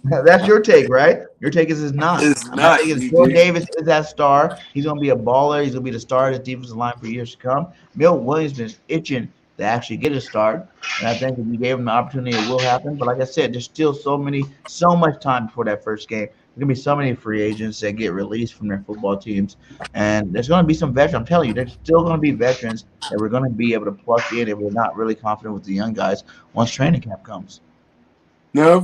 That's your take, right? Your take is not. It's My not, take is Jordan BJ. Davis is that star. He's going to be a baller. He's going to be the star of this defensive line for years to come. Milt Williams been itching to actually get a start, and I think if we gave him the opportunity, it will happen. But like I said, there's still so much time before that first game. There's going to be so many free agents that get released from their football teams, and there's going to be some veterans. I'm telling you, there's still going to be veterans that we're going to be able to pluck in if we're not really confident with the young guys once training camp comes. Now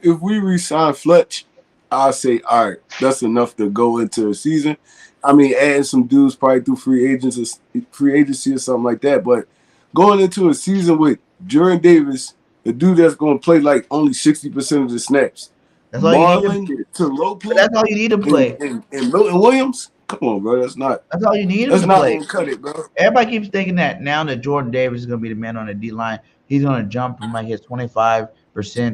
if we resign Fletch, I'll say all right, that's enough to go into a season. I mean, adding some dudes probably through free agency or something like that. But going into a season with Jordan Davis, the dude that's going to play like only 60% of the snaps, That's all you need him Marlon to. to But Lopu that's all you need to and, play. and, and Milton Williams. Come on, bro. That's not That's all you need him that's to not play. going to cut it, bro. Everybody keeps thinking that now that Jordan Davis is going to be the man on the D line, he's going to jump from like his 25%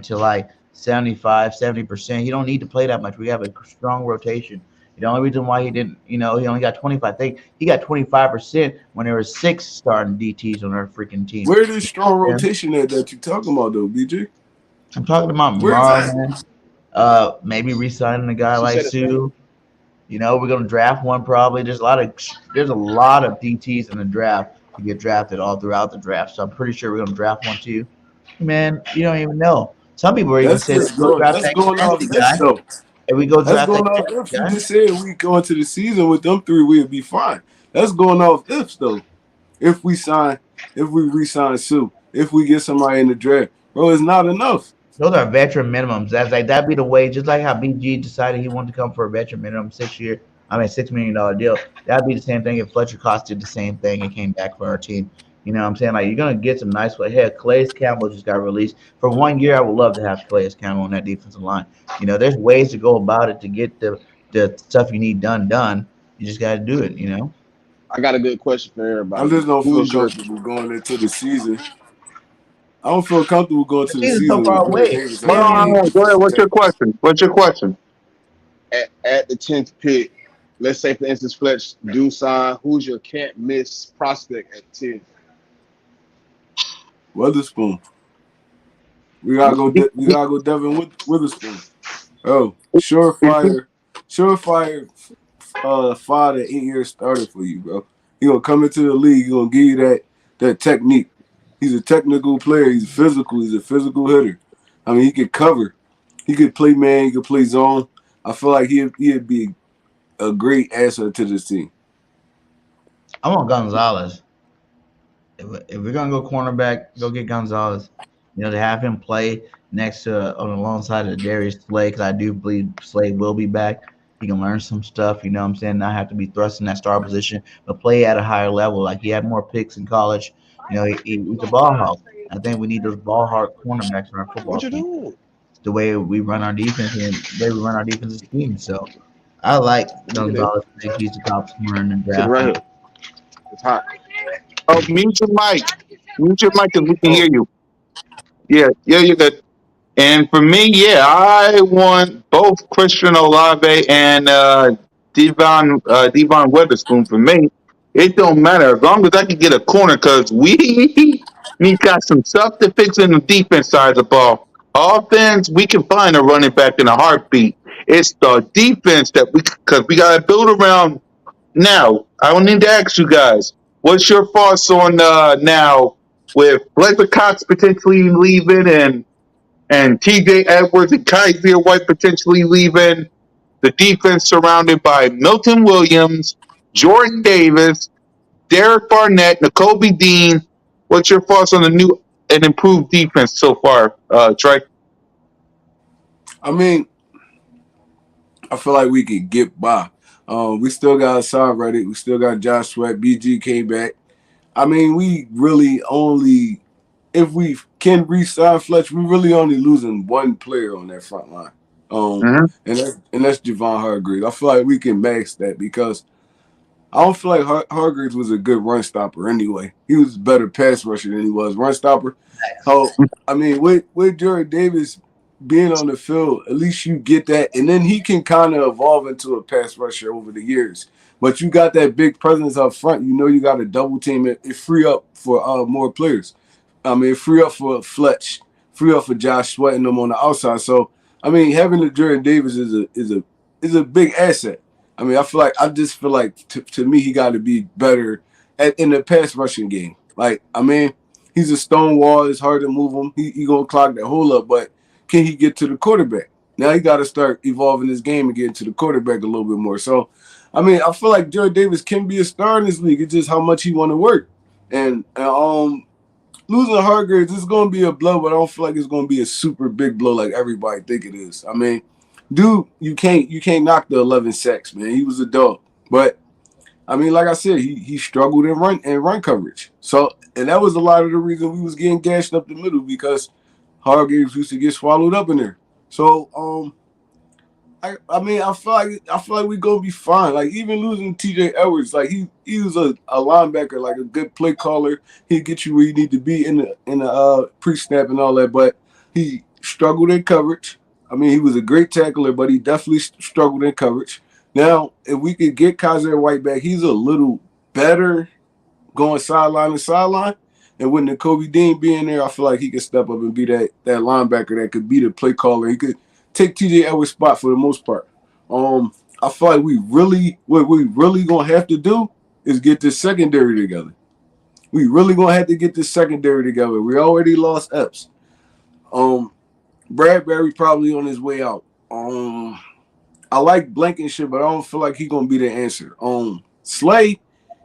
to like 75, 70%. He don't need to play that much. We have a strong rotation. The only reason why he didn't, he only got 25. I think he got 25% when there were 6 starting DTs on our freaking team. Where this strong Yeah. rotation at that you talking about though, BJ? I'm talking about Where's that? Marlon, maybe re-signing a guy She like said it first. Sue. We're gonna draft one probably. There's a lot of DTs in the draft to get drafted all throughout the draft. So I'm pretty sure we're gonna draft one too. Man, you don't even know. Some people are even That's saying just go going. draft That's that going off Kennedy this guy. though. If we go That's draft that going off Kennedy if you guy, just said we go into the season with them three, we'd be fine. That's going off ifs though. If we re-sign Sue, if we get somebody in the draft, bro, it's not enough. those are veteran minimums. That'd be the way. Just like how BG decided he wanted to come for a veteran minimum 6 year. I mean $6 million deal. That'd be the same thing if Fletcher Cost did the same thing and came back for our team. You know what I'm saying? Like you're gonna get some nice play. Hey, Calais Campbell just got released. For one year, I would love to have Calais Campbell on that defensive line. There's ways to go about it to get the stuff you need done. You just gotta do it. I got a good question for I everybody. just don't Who feel is your comfortable going into the season. I don't feel comfortable going The to the season's so season far with Jordan away. Davis We as don't our even Go ahead. defensive What's your tackle. question? What's your question? at the 10th pick? Let's say for instance Fletch do sign. Who's your can't miss prospect at 10? Witherspoon. We gotta go Devin Witherspoon. Oh, surefire 5 to 8 year starter for you, bro. He gonna come into the league. He gonna give you that technique. He's a technical player. He's physical. He's a physical hitter. I mean, he could cover. He could play man. He could play zone. I feel like he'd be a great asset to this team. I want Gonzalez. if we're gonna go cornerback, go get Gonzalez. You know, to have him play next to on alongside of Darius Slay, because I do believe Slay will be back. He can learn some stuff. You know what I'm saying? Not have to be thrust in that star position, but play at a higher level. Like he had more picks in college. You know, he's a ball hawk. I think we need those ball hawk cornerbacks on our football What you team. doing? The way we run our defense and the way we run our defensive scheme. So I like Look at it. Gonzalez. I think he's the top corner in the Sit draft. right here. It's hot. Oh, mute your mic. Mute your mic, and we can Oh, hear you. Yeah, yeah, you're good. And for me, yeah, I want both Christian Olave and Devon Witherspoon. For me, it don't matter as long as I can get a corner because we got some stuff to fix in the defense side of the ball. Offense, we can find a running back in a heartbeat. It's the defense that because we got to build around now. I don't need to ask you guys, what's your thoughts on now with Blake Cox potentially leaving and T.J. Edwards and Kaiser White potentially leaving. The defense surrounded by Milton Williams, Jordan Davis, Derek Barnett, N'Kobe Dean. What's your thoughts on the new and improved defense so far, Trey? I mean, I feel like we could get by. We still got Hassan Reddick. We still got Josh Sweat. BG came back. I mean, we really only, if we can re-sign Fletch, we really only losing one player on that front line. Mm-hmm. And that's Javon Hargrave. I feel like we can max that because I don't feel like Hargreaves was a good run stopper anyway. He was a better pass rusher than he was run stopper. Oh, I mean, with Jordan Davis being on the field, at least you get that, and then he can kind of evolve into a pass rusher over the years. But you got that big presence up front. You know you got to double team it. It free up for more players. I mean, free up for Fletch, free up for Josh Sweat and them on the outside. So I mean, having the Jordan Davis is a big asset. I mean, I just feel like to me he got to be better in the pass rushing game. Like, I mean, he's a stone wall. It's hard to move him. He gonna clog that hole up, but can he get to the quarterback? Now he got to start evolving his game and getting to the quarterback a little bit more. So, I mean, I feel like Jordan Davis can be a star in this league. It's just how much he want to work. And losing Hargreaves is going to be a blow, but I don't feel like it's going to be a super big blow like everybody think it is. I mean, dude, you can't knock the 11 sacks, man. He was a dog, but I mean, like I said, he struggled in run coverage. So, and that was a lot of the reason we was getting gashed up the middle because Hargreaves used to get swallowed up in there. So, I mean, I feel like we gonna be fine. Like even losing T.J. Edwards, like he was a linebacker, like a good play caller. He'd get you where you need to be in the pre-snap and all that. But he struggled in coverage. I mean, he was a great tackler, but he definitely struggled in coverage. Now, if we could get Kaiser White back, he's a little better going sideline to sideline. And with N'Kobe Dean being there, I feel like he could step up and be that linebacker that could be the play caller. He could take TJ Edwards' spot for the most part. I feel like what we really gonna have to do is get this secondary together. We really gonna have to get this secondary together. We already lost Epps. Bradbury probably on his way out. I like Blankenship, but I don't feel like he's gonna be the answer. Slay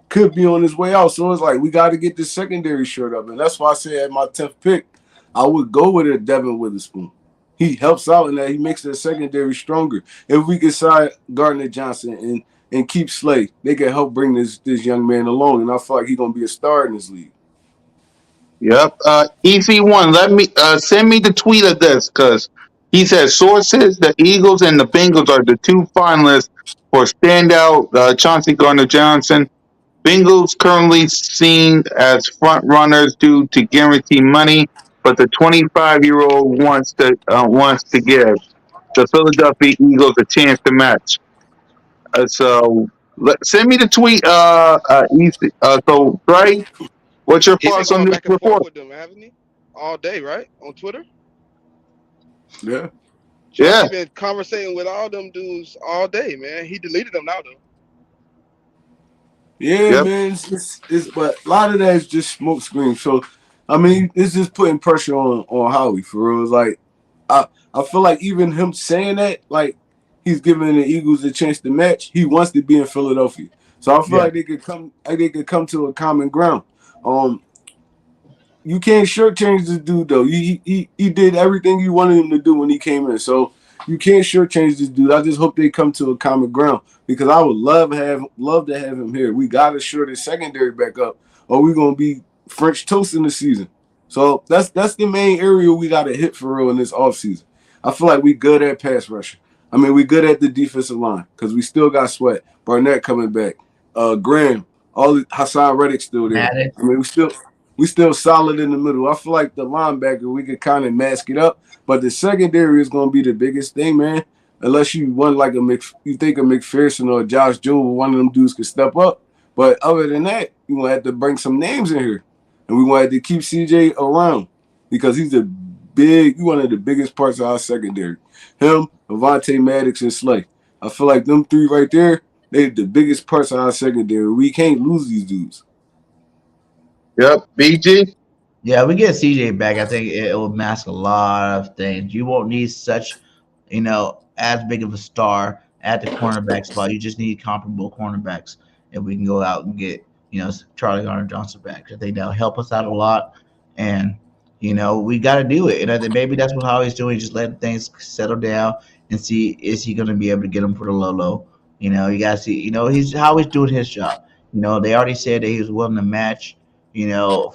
could be on his way out. So it's like we got to get this secondary shirt up. And that's why I say at my 10th pick, I would go with a Devin Witherspoon. He helps out in that. He makes the secondary stronger. If we can sign Gardner Johnson and keep Slay, they can help bring this young man along. And I feel like he's going to be a star in this league. Yep. EC1, let me send me the tweet of this because he says sources: the Eagles and the Bengals are the two finalists for standout. Chauncey Gardner Johnson. Bengals currently seen as front runners due to guarantee money, but the 25-year-old wants to give the Philadelphia Eagles a chance to match. Send me the tweet. So Dre, what's your He's been thoughts on going this back and forth report? with them, haven't he? All day, right? On Twitter. Yeah. Yeah. Chauncey been conversating with all them dudes all day, man. He deleted them now though. Yeah, Yep. man. But a lot of that is just smoke screen. So, I mean, it's just putting pressure on Howie for real. It's like, I feel like even him saying that, like, he's giving the Eagles a chance to match. He wants to be in Philadelphia. So I feel like they could come to a common ground. you can't shortchange this dude though. He did everything you wanted him to do when he came in. So you can't shortchange this dude. I just hope they come to a common ground because I would love to have him here. We gotta shore the secondary back up, or we're gonna be French toast in the season. So that's the main area we gotta hit for real in this offseason. I feel like we good at pass rushing. I mean, we good at the defensive line because we still got Sweat, Barnett coming back, Graham, Hassan Reddick still there. I Maddox. mean, we still solid in the middle. I feel like the linebacker we could kind of mask it up, but the secondary is going to be the biggest thing, man. Unless you want like you think a McPherson or a Josh Jewell, one of them dudes could step up. But other than that, you gonna have to bring some names in here, and we gonna have to keep CJ around because he's one of the biggest parts of our secondary. Him, Avante Maddox, and Slay. I feel like them three right there, they the biggest parts of our secondary. We can't lose these dudes. Yep. BG. Yeah, we get CJ back. I think it will mask a lot of things. You won't need such, as big of a star at the cornerback spot. You just need comparable cornerbacks, and we can go out and get, Charlie Garner Johnson back. I think that'll help us out a lot, and we got to do it. And I think maybe that's what Howie's doing, just letting things settle down and see is he going to be able to get him for the low low. You got to see. He's Howie's doing his job. They already said that he was willing to match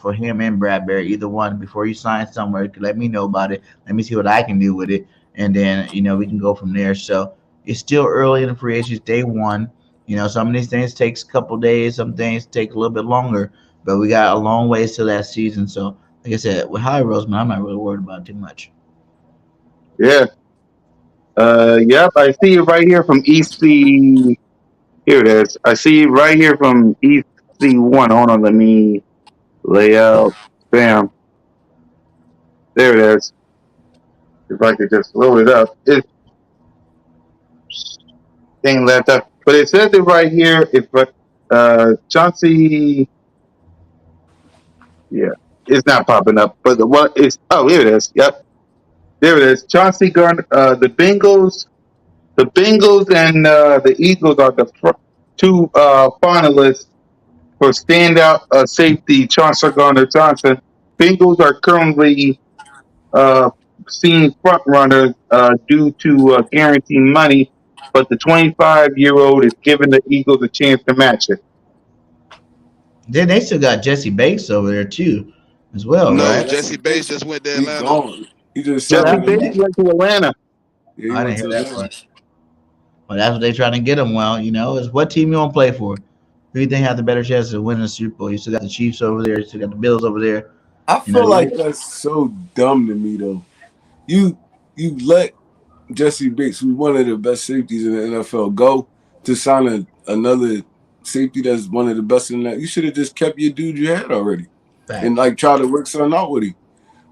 for him and Bradbury, either one, before you sign somewhere, let me know about it. Let me see what I can do with it. And then, we can go from there. So it's still early in the free agency, day one. Some of these things takes a couple days, some things take a little bit longer, but we got a long ways to that season. So, like I said, with Howie Roseman, I'm not really worried about it too much. Yeah. Yep. I see it right here from EC. Here it is. I see it right here from EC1. Hold on. Let me lay out. Bam. There it is. If I could just load it up. It's thing left up. But it says it right here. If Chauncey, yeah, it's not popping up. But what is? Oh, here it is. Yep, there it is. Chauncey Gardner. The Bengals and the Eagles are the two finalists for standout safety. Chauncey Gardner Johnson. Bengals are currently uh, seen front runners due to guaranteed money, but the 25-year-old is giving the Eagles a chance to match it. Then they still got Jesse Bates over there, too, as well, No, right? Jesse Bates just went to He Atlanta. gone. He just Oh, Jesse that's separated what him. Bates they, went to Atlanta. Yeah, he I didn't went hear to that Atlanta. part. Well, that's what they're trying to get him. Well, is what team you want to play for? Who do you think has the better chance of winning the Super Bowl? You still got the Chiefs over there. You still got the Bills over there. I You know, feel like that's so dumb to me though. You you let Jesse Bates, who's one of the best safeties in the NFL, go to sign another safety that's one of the best in that. You should have just kept your dude you had already and facts. like try to work something out with him.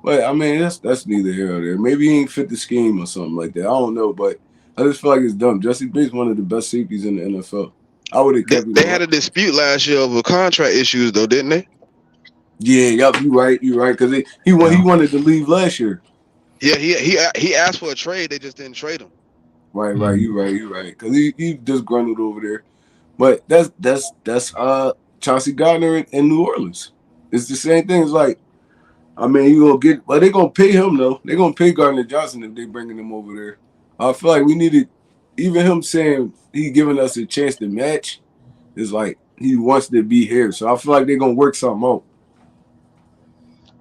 But I mean, that's neither here or there. Maybe he ain't fit the scheme or something like that. I don't know, but I just feel like it's dumb. Jesse Bates, one of the best safeties in the NFL. I would have They, kept him they had around. a dispute last year over contract issues, though, didn't they? Yeah, yep, you right, because he Yeah. wanted to leave last year. Yeah, he asked for a trade. They just didn't trade him. Right, Mhm. you right, because he just grunted over there. But that's Chauncey Gardner in New Orleans. It's the same thing. It's like I mean, you gonna get, well, they gonna pay him though. They gonna pay Gardner Johnson if they bringing him over there. I feel like we needed even him saying he giving us a chance to match is like he wants to be here. So I feel like they're gonna work something out.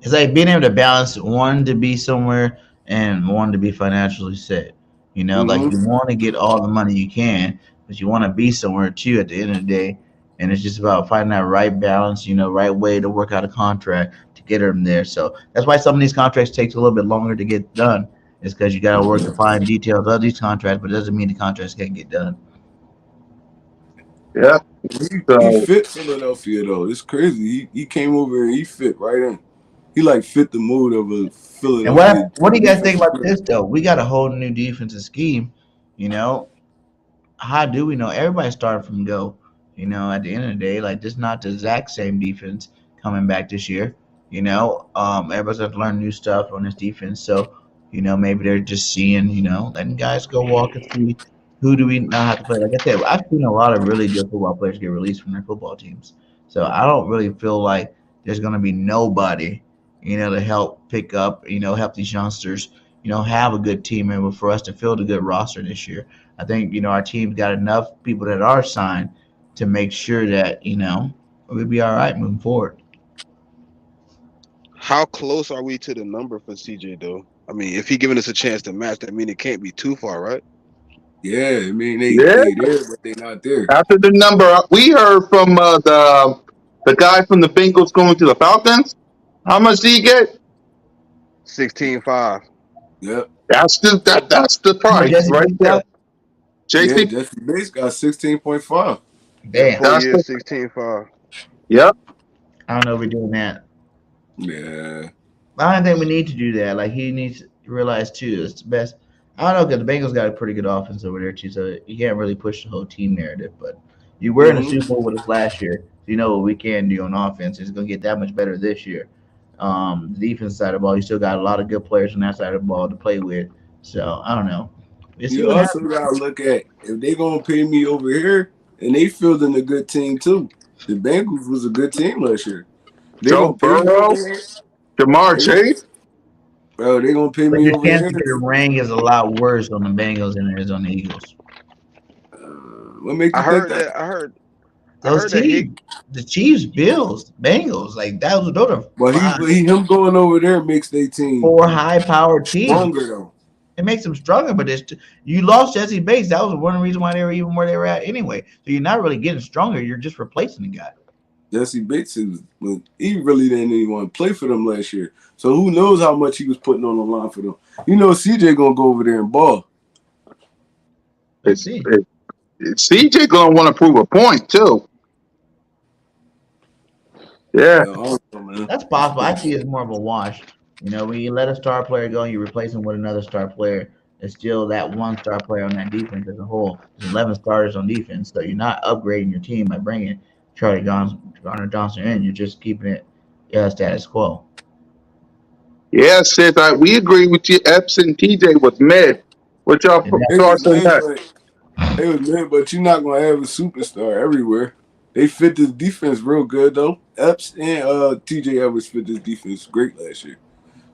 It's like being able to balance one to be somewhere and one to be financially set. Like Mm-hmm. you want to get all the money you can, but you want to be somewhere too at the end of the day. And it's just about finding that right balance, right way to work out a contract to get them there. So that's why some of these contracts takes a little bit longer to get done. Is because you got to work the fine details of these contracts, but it doesn't mean the contracts can't get done. Yep. He So fit Philadelphia though. It's crazy. He came over and he fit right in. He like fit the mood of a And Philadelphia what do you guys think defensive about player. this though? We got a whole new defensive scheme. You know, how do we know everybody started from go? At the end of the day, like this not the exact same defense coming back this year. Everybody's have to learn new stuff on this defense. So, maybe they're just seeing, letting guys go walk and see who do we not have to play. Like I said, I've seen a lot of really good football players get released from their football teams. So I don't really feel like there's gonna be nobody, to help pick up, help these youngsters, have a good team and for us to field a good roster this year. I think, our team's got enough people that are signed to make sure that, we'll be all right moving forward. How close are we to the number for CJ though? I mean, if he giving us a chance to match, that mean it can't be too far, right? Yeah, I mean Yeah. they there, but they not there. After the number, we heard from the guy from the Bengals going to the Falcons. How much did he get? 16.5. Yep. That's the How much price Jesse right Bates there. got? Yeah, JC, Jesse Bates got 16.5. Yeah, Damn. 4 years, 16.5. yep. I don't know if we're doing that. Yeah. I don't think we need to do that. Like he needs to realize too, it's the best. I don't know because the Bengals got a pretty good offense over there too, so you can't really push the whole team narrative. But you were in the Super Bowl with us last year, so you know what we can do on offense. It's going to get that much better this year. The defense side of the ball, you still got a lot of good players on that side of the ball to play with. So I don't know. We'll see You what also happens. gotta look at if they gonna pay me over here, and they fielding a good team too. The Bengals was a good team last year. They Joe gonna pay me Burrow, over here. Jamar They gonna, Chase. bro, they gonna pay But me your over chance here. to get a ring is a lot worse on the Bengals than it is on the Eagles. What make I you think heard that? that. I Those heard that Hig. teams, the Chiefs, Bills, Bengals, like that was those are Well, five, him going over there makes their team four high-powered teams. stronger though. It makes them stronger, but you lost Jesse Bates. That was one of the reasons why they were even where they were at anyway. So you're not really getting stronger. You're just replacing the guy. Jesse Bates he really didn't even want to play for them last year. So who knows how much he was putting on the line for them? You know, CJ gonna go over there and ball. Let's It's, see. CJ gonna want to prove a point too. Yeah, Yeah, I don't know, man. That's possible. I see it as more of a wash. When you let a star player go, you replace him with another star player. It's still that one star player on that defense as a whole. There's 11 starters on defense, so you're not upgrading your team by bringing Garner Johnson in. You're just keeping it status quo. yeah, Sid. We agree with you. Epps and TJ was mid. What y'all And They was thoughts on mid, that? but you're not gonna have a superstar everywhere. They fit this defense real good though. Epps and TJ Edwards fit this defense great last year.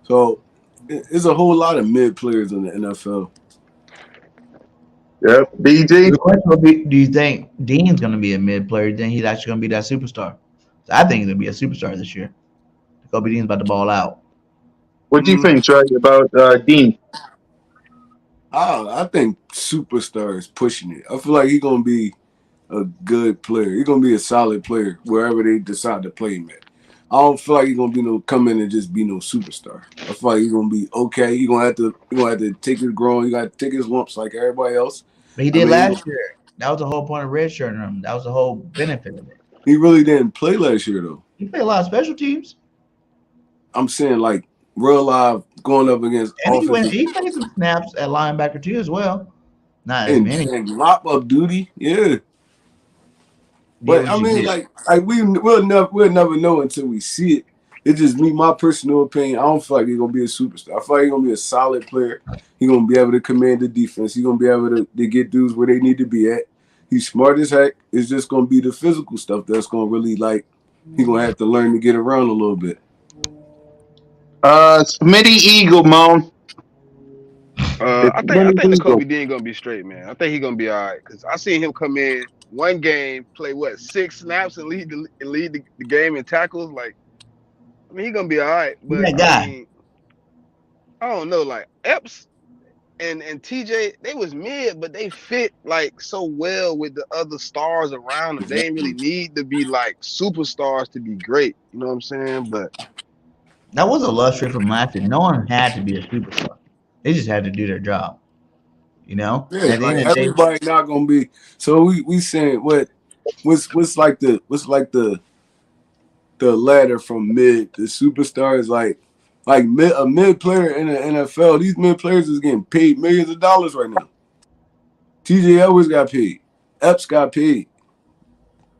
So there's a whole lot of mid players in the NFL. Yep, BG. the question will be: do you think Dean's going to be a mid player? Do you think he's actually going to be that superstar? So I think he's going to be a superstar this year. Kobe Dean's about to ball out. What do you think, Trey, about Dean? I think superstar is pushing it. I feel like he's gonna be a good player. He's gonna be a solid player wherever they decide to play him at. I don't feel like he's gonna be come in and just be no superstar. I feel like he's gonna be okay. He's gonna have to take his growing. He got to take his lumps like everybody else. But he I did mean, last year. That was the whole point of redshirting him. That was the whole benefit of it. he really didn't play last year though. He played a lot of special teams, I'm saying like real live going up against and offensive he played some snaps at linebacker too as well. Not as and, many. and lop up duty. Yeah. Did But what I you mean, did. like we'll never know until we see it. It's just me, my personal opinion. I don't feel like he's gonna be a superstar. I feel like he's gonna be a solid player. He's gonna be able to command the defense. He's gonna be able to get dudes where they need to be at. He's smart as heck. It's just gonna be the physical stuff that's gonna really he's gonna have to learn to get around a little bit. Smitty Eagle, Moan. It's I Smitty think the Eagle. Kobe Dean gonna be straight, man. I think he's gonna be all right because I seen him come in one game, play 6 snaps and lead the game in tackles. Like, I mean, he gonna be all right. He's But that I guy. mean, I don't know. Like Epps and TJ, they was mid, but they fit like so well with the other stars around them. They didn't really need to be like superstars to be great. You know what I'm saying? But That was a luxury from last year. No one had to be a superstar. They just had to do their job. And Yeah, at the like end of the day, everybody not gonna be. So we saying what's like the ladder from mid to superstars like a mid player in the NFL. These mid players is getting paid millions of dollars right now. TJ Edwards got paid. Epps got paid.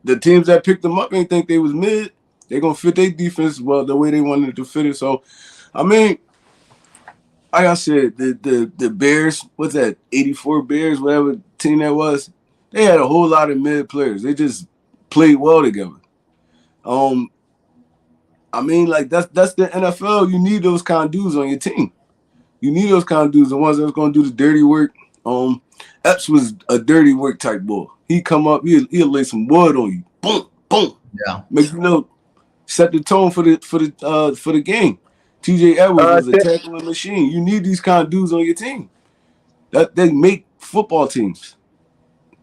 The teams that picked them up ain't think they was mid. They gonna fit their defense well the way they wanted to fit it. So, I mean, like I said, the Bears, what's that? 84 Bears, whatever team that was. They had a whole lot of mid players. They just played well together. Um, I mean, like that's the NFL. You need those kind of dudes on your team. You need those kind of dudes, the ones that's going to do the dirty work. Epps was a dirty work type boy. He come up, he'll lay some wood on you. Boom, boom. Yeah. Make you know, set the tone for the game. T.J. Edwards Uh, was a tackling machine. You need these kind of dudes on your team. That they make football teams.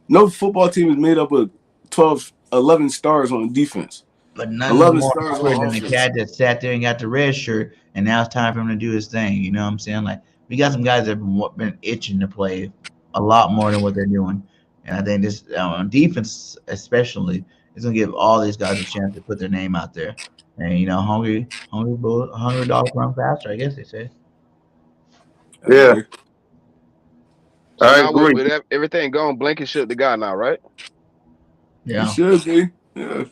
No football team is made up of 12, 11 stars on defense. But none's 11 more stars hungry on than the offense. cat that sat there and got the red shirt, and now it's time for him to do his thing. You know what I'm saying? Like we got some guys that have been itching to play a lot more than what they're doing, and I think this on defense especially is gonna give all these guys a chance to put their name out there. And hungry dogs run faster. I guess they say. I yeah, agree. So I now agree. with everything gone, Blankenship the guy now, right? He Yeah. should be. Yeah,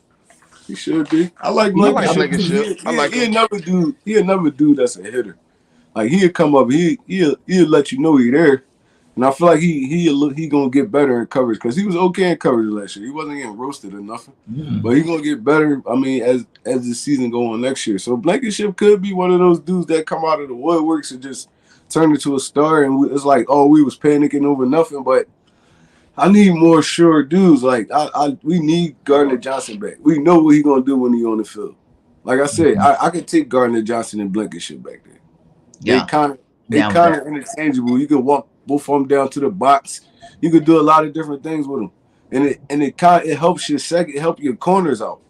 he should be. I like I He's like Blankenship too. Blankenship. I like He him. another dude. He another dude that's a hitter. Like he'll come up. He'll let you know he there. And I feel like he gonna get better in coverage because he was okay in coverage last year. He wasn't getting roasted or nothing, but Mm. he gonna get better. I mean, as the season go on next year. So Blankenship could be one of those dudes that come out of the woodworks and just turn into a star. And it's like, oh, we was panicking over nothing, but I need more sure dudes. Like we need Gardner Johnson back. We know what he gonna do when he on the field. Like I said, I could take Gardner Johnson and Blankenship back there. They Yeah. kind of they Down with kind that. of interchangeable. You can walk both of them down to the box. You could do a lot of different things with them, and it helps your second, it help your corners out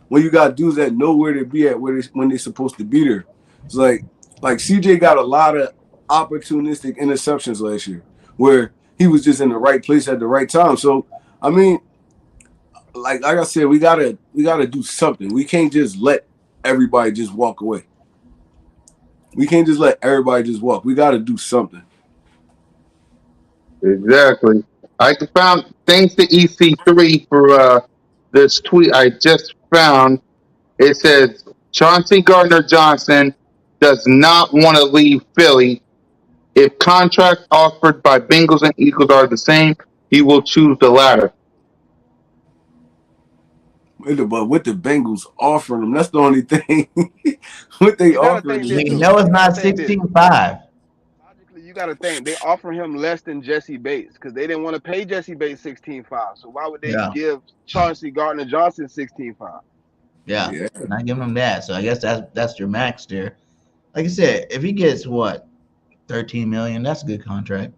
when you got dudes that know where to be at when they're supposed to be there. It's like CJ got a lot of opportunistic interceptions last year where he was just in the right place at the right time. So I mean, like I said, we gotta do something. We can't just let everybody just walk away. We can't just let everybody just walk. We got to do something. Exactly. I found thanks to EC3 for this tweet I just found. It says Chauncey Gardner Johnson does not want to leave Philly. If contracts offered by Bengals and Eagles are the same, he will choose the latter. But with the Bengals offering them, that's the only thing. What they You got to offering think is this We too. know it's You got to not think this. 16-5. Logically, you got to think they offer him less than Jesse Bates because they didn't want to pay Jesse Bates 16.5. So why would they Yeah. give Chauncey Gardner Johnson 16.5? Yeah. yeah. Not giving him that. So I guess that's your max there. Like I said, if he gets what 13 million, that's a good contract.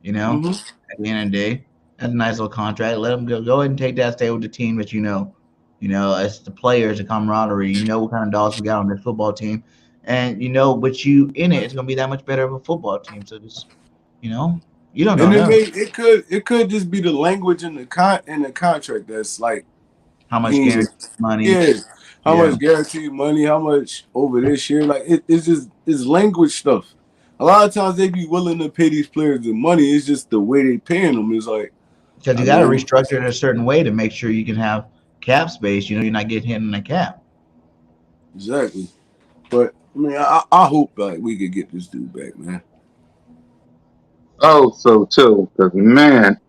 You know, Mm-hmm. at the end of the day, that's a nice little contract. Let him go. Go ahead and take that. Stay with the team that you know. You know, it's the players, the camaraderie. You know what kind of dogs we got on this football team, and you know, but you in it, it's gonna be that much better of a football team. So just, you know, you don't And know it could just be the language in the contract that's like how much he guaranteed money. yeah, how Yeah, much guaranteed money, how much over this year. Like it's language stuff. A lot of times they be willing to pay these players the money. It's just the way they paying them. It's like because I you got to mean, restructure it a certain way to make sure you can have cap space. You know, you're not getting hit in the cap. exactly. But I mean, I hope like we could get this dude back, man. Oh, so too, because man.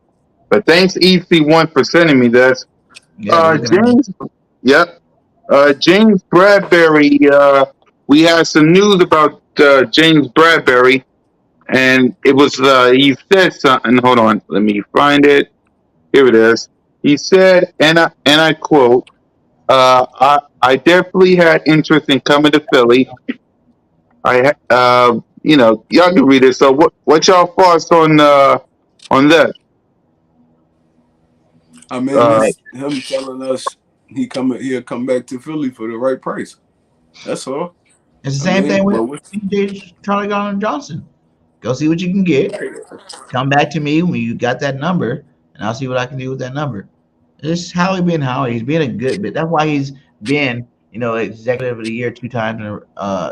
But thanks EC1 for sending me this. Yeah, we're looking at. James, yep. James Bradbury. We had some news about James Bradbury, and it was he said something. Hold on, let me find it. Here it is. He said, and I quote, I definitely had interest in coming to Philly. Y'all can read it. So what y'all thoughts on that? I mean, Uh, Hey, it's him telling us he'll come back to Philly for the right price. That's all. it's the I same thing mean, with but with Charlie Garner Johnson. Go see what you can get. Come back to me when you got that number, and I'll see what I can do with that number. This is Howie being Howie. He's been a good bit. That's why he's been, executive of the year 2 times in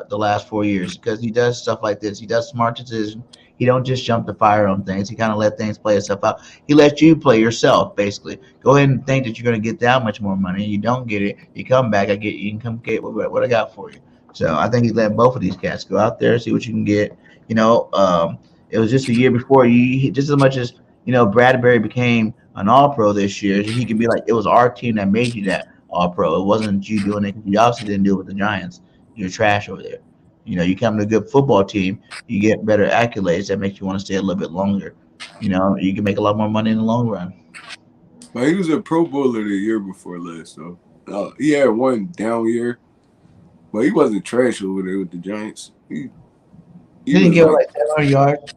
the last 4 years because he does stuff like this. He does smart decisions. He don't just jump the fire on things. He kind of let things play itself out. He lets you play yourself, basically. Go ahead and think that you're going to get that much more money. You don't get it. You come back. You can come get what I got for you. So I think he's letting both of these cats go out there, see what you can get. You know, it was just a year before you, just as much as Bradbury became an All Pro this year. He can be like, it was our team that made you that. All Pro. It wasn't you doing it. You obviously didn't do it with the Giants. You're trash over there. You come to a good football team, you get better accolades that make you want to stay a little bit longer. You can make a lot more money in the long run. But he was a Pro Bowler the year before last, so he had one down year, but he wasn't trash over there with the Giants. He Didn't was give like like 700 yards.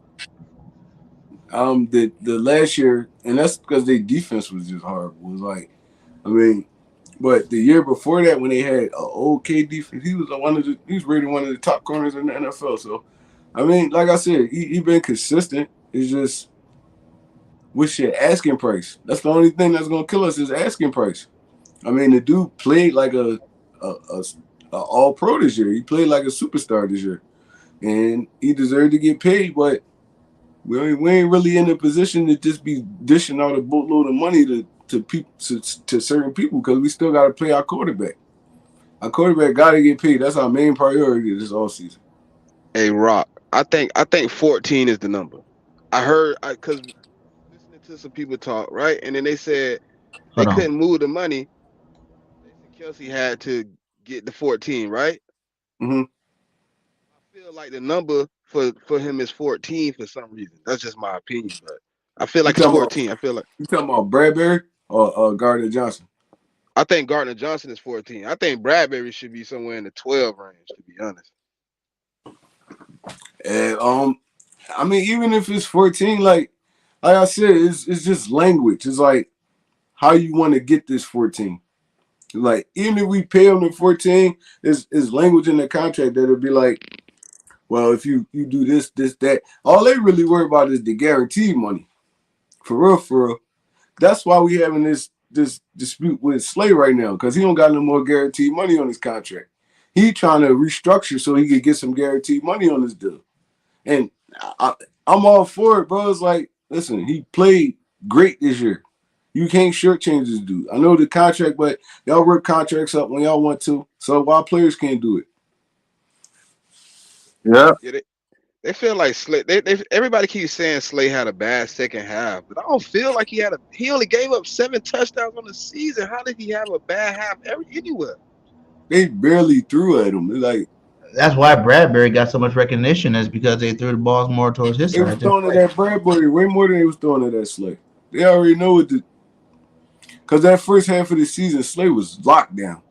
the last year, and that's because their defense was just horrible. It was like, I mean, but the year before that, when they had an okay defense, he was rated one of the top corners in the NFL. So, I mean, like I said, he been consistent. It's just what's your asking price? That's the only thing that's gonna kill us is asking price. I mean, the dude played like a all pro this year. He played like a superstar this year, and he deserved to get paid. But we ain't really in a position to just be dishing out a boatload of money to people to certain people because we still got to pay our quarterback. Our quarterback got to get paid. That's our main priority this offseason. Hey, Rock, I think 14 is the number. I heard because listening to some people talk, right, and then they said they Hold on. couldn't move the money. Jason Kelsey had to get the 14, right? Mm-hmm. I feel like the number for him is 14 for some reason. That's just my opinion, but I feel You like it's talking about 14. you talking about Bradbury or Gardner Johnson? I think Gardner Johnson is 14. I think Bradbury should be somewhere in the 12 range, to be honest. And I mean, even if it's 14, like I said, it's just language. It's like how you want to get this 14. Like even if we pay him the 14, is language in the contract that'll be like, well, if you do this, that. All they really worry about is the guaranteed money. For real, for real. That's why we having this dispute with Slay right now, because he don't got no more guaranteed money on his contract. He trying to restructure so he could get some guaranteed money on his deal. And I'm all for it, bro. It's like, listen, he played great this year. You can't shortchange this dude. I know the contract, but y'all work contracts up when y'all want to. So why players can't do it? Yeah. Yeah, they feel like Slay. Everybody keeps saying Slay had a bad second half, but I don't feel like he only gave up 7 touchdowns on the season. How did he have a bad half anywhere? They barely threw at him. Like That's why Bradbury got so much recognition, is because they threw the balls more towards his they was side than throwing at Slay. that Bradbury way more than they was throwing at that Slay. They already know what the because that first half of the season, Slay was locked down.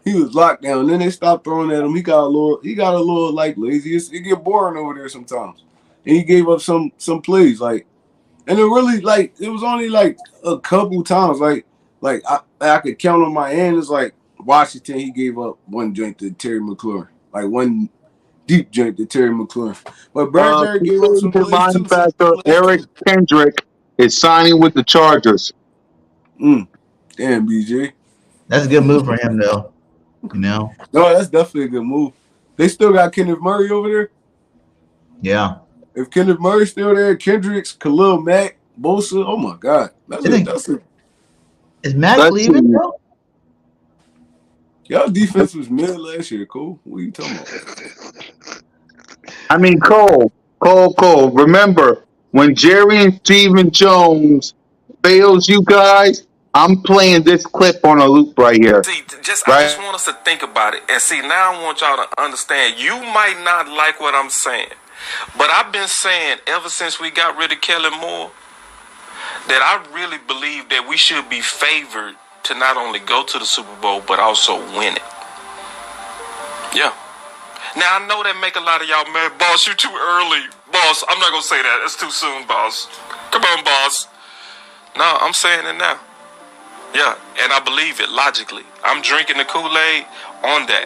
He was locked down. Then they stopped throwing at him. He got a little like lazy. It get boring over there sometimes. And he gave up some plays like, and it really like it was only like a couple times like I could count on my hand. It's like Washington. He gave up one joint to Terry McLaurin, like one deep joint to Terry McLaurin. But Bradbury gave up some plays too. Some big Linebacker plays Eric too. Kendrick is signing with the Chargers. Damn, BJ. That's a good move for him, though. No, that's definitely a good move. They still got Kenneth Murray over there. Yeah. If Kenneth Murray's still there, Kendricks, Khalil Mack, Bosa, oh my God. Is Mac Let's leaving, see. though? Y'all defense was mid last year, Cole. What are you talking about? I mean, Cole. Remember, when Jerry and Stephen Jones fails you guys, I'm playing this clip on a loop right here. See, I Right? just want us to think about it. And see, now I want y'all to understand. You might not like what I'm saying, but I've been saying ever since we got rid of Kellen Moore that I really believe that we should be favored to not only go to the Super Bowl, but also win it. Yeah. Now, I know that make a lot of y'all mad. Boss, you too early. Boss, I'm not going to say that. It's too soon, boss. Come on, boss. No, I'm saying it now. Yeah, and I believe it logically. I'm drinking the Kool-Aid on that.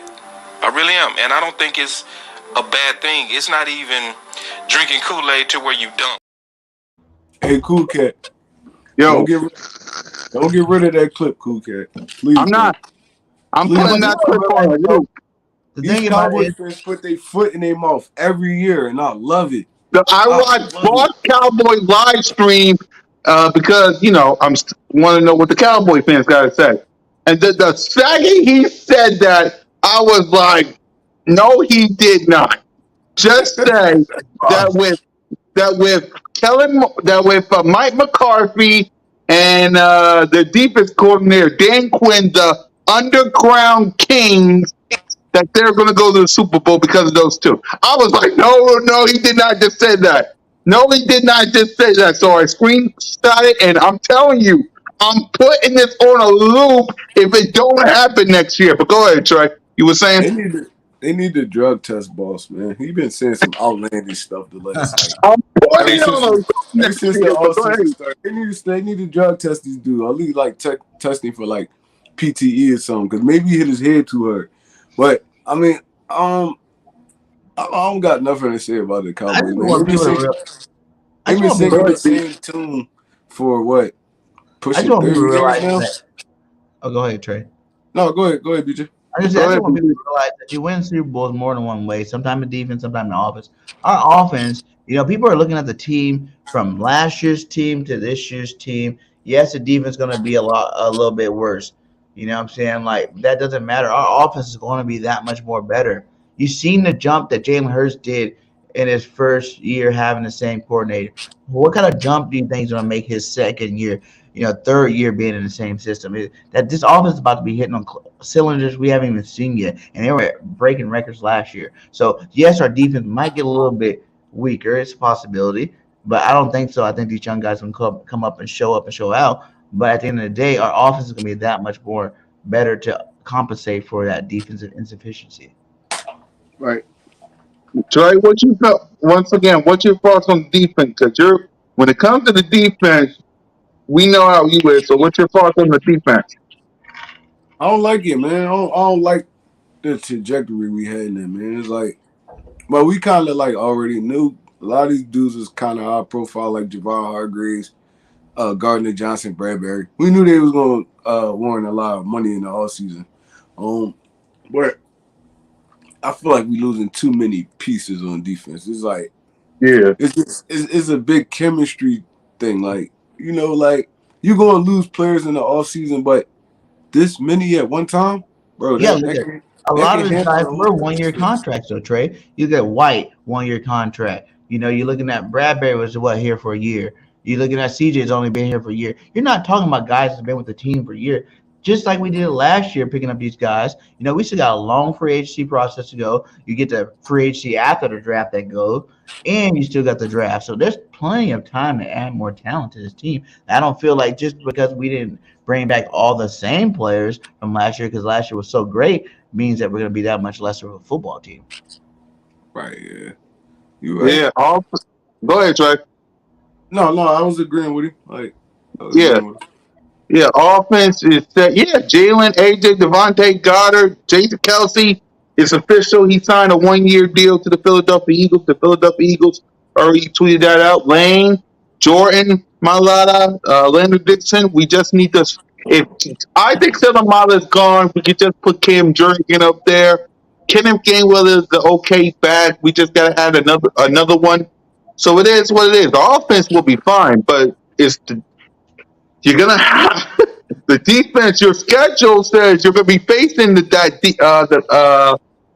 I really am. And I don't think it's a bad thing. It's not even drinking Kool-Aid to where you dumb. Hey, Cool Cat. Yo, Don't get rid of that clip, Cool Cat. Please I'm don't. not. I'm Please putting But you that don't. know, clip on a loop. the These thing about it Cowboys is, fans put their foot in their mouth every year, and I love it. I watch Boss Cowboy live stream because I'm want to know what the Cowboy fans got to say. And the second he said that, I was like, no, he did not. Just say that boss. with Mike McCarthy and the defense coordinator, Dan Quinn, the underground Kings, that they're going to go to the Super Bowl because of those two. I was like, no, he did not just say that. No, he did not just say that. So I screenshot it, and I'm telling you, I'm putting this on a loop if it don't happen next year. But go ahead, Trey. You were saying? They need to drug test Boss, man. He been saying some outlandish stuff the last I'm putting ever it on since a the loop next the year. But all go season ahead. started. They need to drug test these dudes. Or at least like testing for like PTE or something. Because maybe he hit his head too hard. But I mean, I don't got nothing to say about the I Cowboys, just man. want people to real. I They've just been want people. singing Go the ahead, B. same tune for what, I just pushing want people 30 to years realize now. that. Oh, go ahead, Trey. No, go ahead, BJ. Go I just ahead, want B. people to realize that you win Super Bowls more than one way. Sometimes in defense, sometimes in offense. Our offense, people are looking at the team from last year's team to this year's team. Yes, the defense is going to be a little bit worse. You know what I'm saying? Like that doesn't matter. Our offense is going to be that much more better. You've seen the jump that Jalen Hurts did in his first year having the same coordinator. What kind of jump do you think is going to make his second year? Third year being in the same system. That this offense is about to be hitting on cylinders we haven't even seen yet, and they were breaking records last year. So yes, our defense might get a little bit weaker. It's a possibility, but I don't think so. I think these young guys can come up and show out. But at the end of the day, our offense is going to be that much more better to compensate for that defensive insufficiency. Right. Trey, what you felt once again? What's your thoughts on defense? Because when it comes to the defense, we know how you is. So what's your thoughts on the defense? I don't like it, man. I don't like the trajectory we had in there, man. It's like, but we kind of like already knew a lot of these dudes was kind of high profile, like Javon Hargraves, Gardner Johnson, Bradbury. We knew they was going to warrant a lot of money in the offseason. But I feel like we losing too many pieces on defense. It's like Yeah, it's a big chemistry thing. Like like you're gonna lose players in the offseason, but this many at one time, bro, Yeah, that look that at can a that lot can of these hamper guys the whole were 1 year chemistry. contracts though, Trey. You get White 1 year contract. You're looking at Bradbury was what here for a year. You're looking at CJ's only been here for a year. You're not talking about guys that's been with the team for a year. Just like we did last year, picking up these guys. We still got a long free agency process to go. You get the free agency after the draft that goes, and you still got the draft. So there's plenty of time to add more talent to this team. I don't feel like just because we didn't bring back all the same players from last year, because last year was so great, means that we're going to be that much lesser of a football team. Right? Yeah, you right. yeah. Go ahead, Trey. No, I was agreeing with him. Like I was Yeah, agreeing with him. yeah. Offense is set. Yeah, Jalen, AJ, Devontae, Goddard, Jason Kelsey. It's official. He signed a 1 year deal to the Philadelphia Eagles. The Philadelphia Eagles already tweeted that out. Lane, Jordan, Malata, Leonard Dixon. We just need to. If I think Selamata is gone, we could just put Cam Jurgen up there. Kenneth Gainwell is the okay back. We just gotta add another one. So it is what it is. The offense will be fine, but you're gonna have the defense. Your schedule says you're gonna be facing the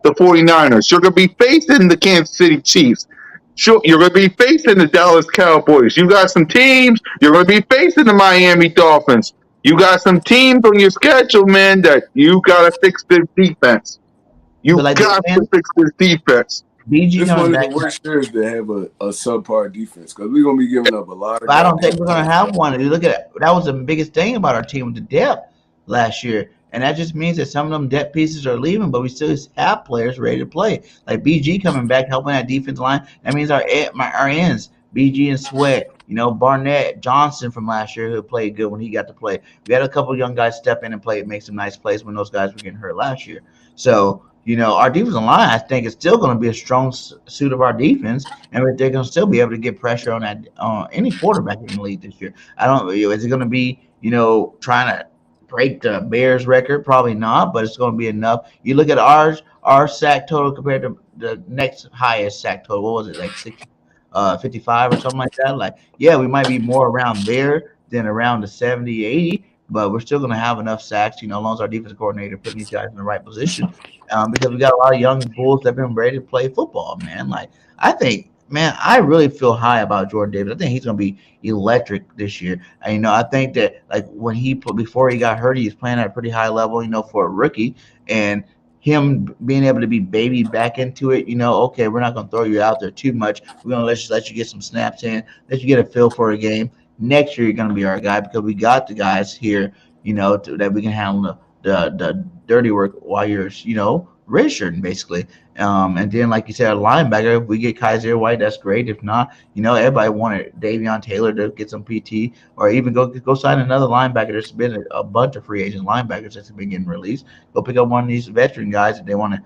49ers. You're gonna be facing the Kansas City Chiefs. Sure, you're gonna be facing the Dallas Cowboys. You got some teams. You're gonna be facing the Miami Dolphins. You got some teams on your schedule, man, that you gotta fix this defense. But You like the got to fans, fix this defense. BG This coming one of the back. worst years to have a subpar defense because we're gonna be giving up a lot of But I don't goddamn think we're going to points. have one. If you look at it, that was the biggest thing about our team with the depth last year. And that just means that some of them depth pieces are leaving, but we still have players ready to play. Like BG coming back, helping that defense line. That means our ends, BG and Sweat, Barnett, Johnson from last year who played good when he got to play. We had a couple young guys step in and play, make some nice plays when those guys were getting hurt last year. So, our defensive line, I think, is still going to be a strong suit of our defense, and they're going to still be able to get pressure on that any quarterback in the league this year. I don't. Is it going to be trying to break the Bears record? Probably not, but it's going to be enough. You look at our sack total compared to the next highest sack total. What was it, like 55 or something like that? Like, yeah, we might be more around there than around the 70, 80, but we're still going to have enough sacks. As long as our defensive coordinator putting these guys in the right position, because we got a lot of young bulls that have been ready to play football. Man, like I think Man, I really feel high about Jordan Davis. I think he's going to be electric this year. And, I think that like when he put before he got hurt, he was playing at a pretty high level. For a rookie, and him being able to be babied back into it. Okay, we're not going to throw you out there too much. We're going to let you get some snaps in, let you get a feel for a game. Next year, you're going to be our guy because we got the guys here. That we can handle the dirty work while you're redshirting basically. And then, like you said, a linebacker, if we get Kaiser White, that's great. If not, everybody wanted Davion Taylor to get some PT or even go sign another linebacker. There's been a bunch of free agent linebackers that's been getting released. Go pick up one of these veteran guys if they want to,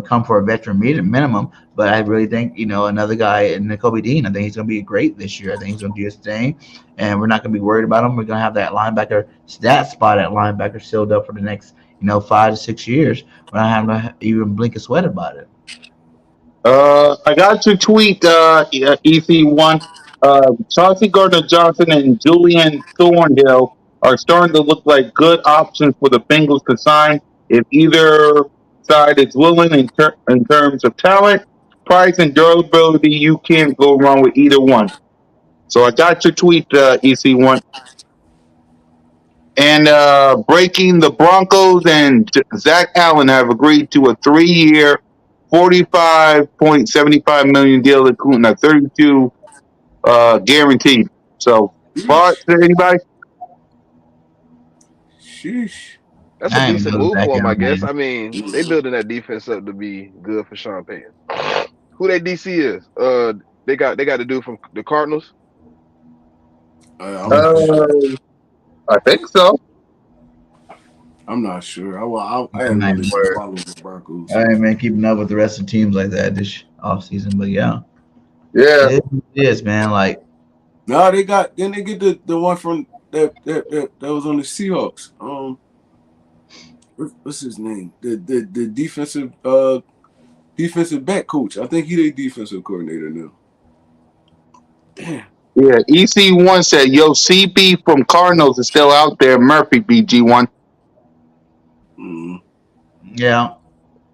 come for a veteran minimum. But I really think, another guy, Nakobe Dean, I think he's going to be great this year. I think he's going to do his thing, and we're not going to be worried about him. We're going to have that spot at linebacker sealed up for the next, 5 to 6 years. We're not having to even blink a sweat about it. I got your tweet, EC1. Chauncey Gardner Johnson and Julian Thornhill are starting to look like good options for the Bengals to sign if either side is willing in terms of talent, price, and durability. You can't go wrong with either one. So I got your tweet, EC1. And breaking, the Broncos and Zach Allen have agreed to a 3-year, $45.75 million deal, including a 32 guaranteed. So, Bart, Sheesh. anybody? Sheesh. That's a I ain't decent no move Zach for him, I Allen, guess. man. I mean, they building that defense up to be good for Sean Payton. Who that DC is? They got to do from the Cardinals. I'm not sure. Uh, I think so. I'm not sure. I I'm haven't not really even been worried. following the Broncos. I ain't been keeping up with the rest of the teams like that this offseason. But yeah, Yeah. it is, man. Like, No, they got. Then they get the one from that was on the Seahawks. What's his name? The defensive back coach. I think he the defensive coordinator now. Damn. Yeah. EC1 said, yo, CB from Cardinals is still out there. Murphy, BG1. Mm. yeah,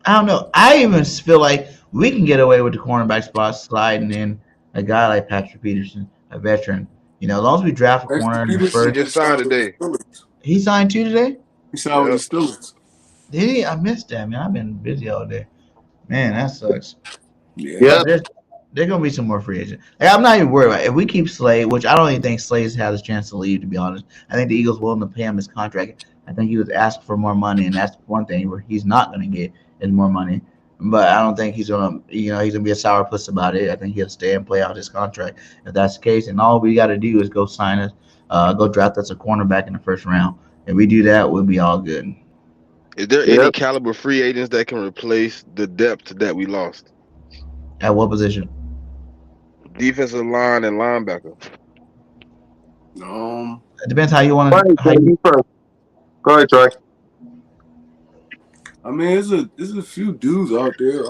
I don't know. I even feel like we can get away with the cornerback spot sliding in a guy like Patrick Peterson, a veteran. As long as we draft a Actually, corner in the He Peterson first. just just signed signed with the today. Steelers. He signed 2 today. He signed with Yep. the Steelers. Did he? I missed that, man. I've been busy all day. Man, that sucks. Yeah. Yeah. But there's gonna be some more free agents. Like, I'm not even worried about it. If we keep Slade, which I don't even think Slade's had a chance to leave, to be honest. I think the Eagles willing to pay him his contract. I think he was asked for more money, and that's one thing where he's not gonna get is more money. But I don't think he's gonna be a sourpuss about it. I think he'll stay and play out his contract. If that's the case, and all we got to do is go sign us, go draft us a cornerback in the first round. If we do that, we'll be all good. Is there any Yep. caliber free agents that can replace the depth that we lost? At what position? Defensive line and linebacker. It depends how you want Right, to. How you JD first. Go ahead, Troy. I mean, there's a few dudes out there.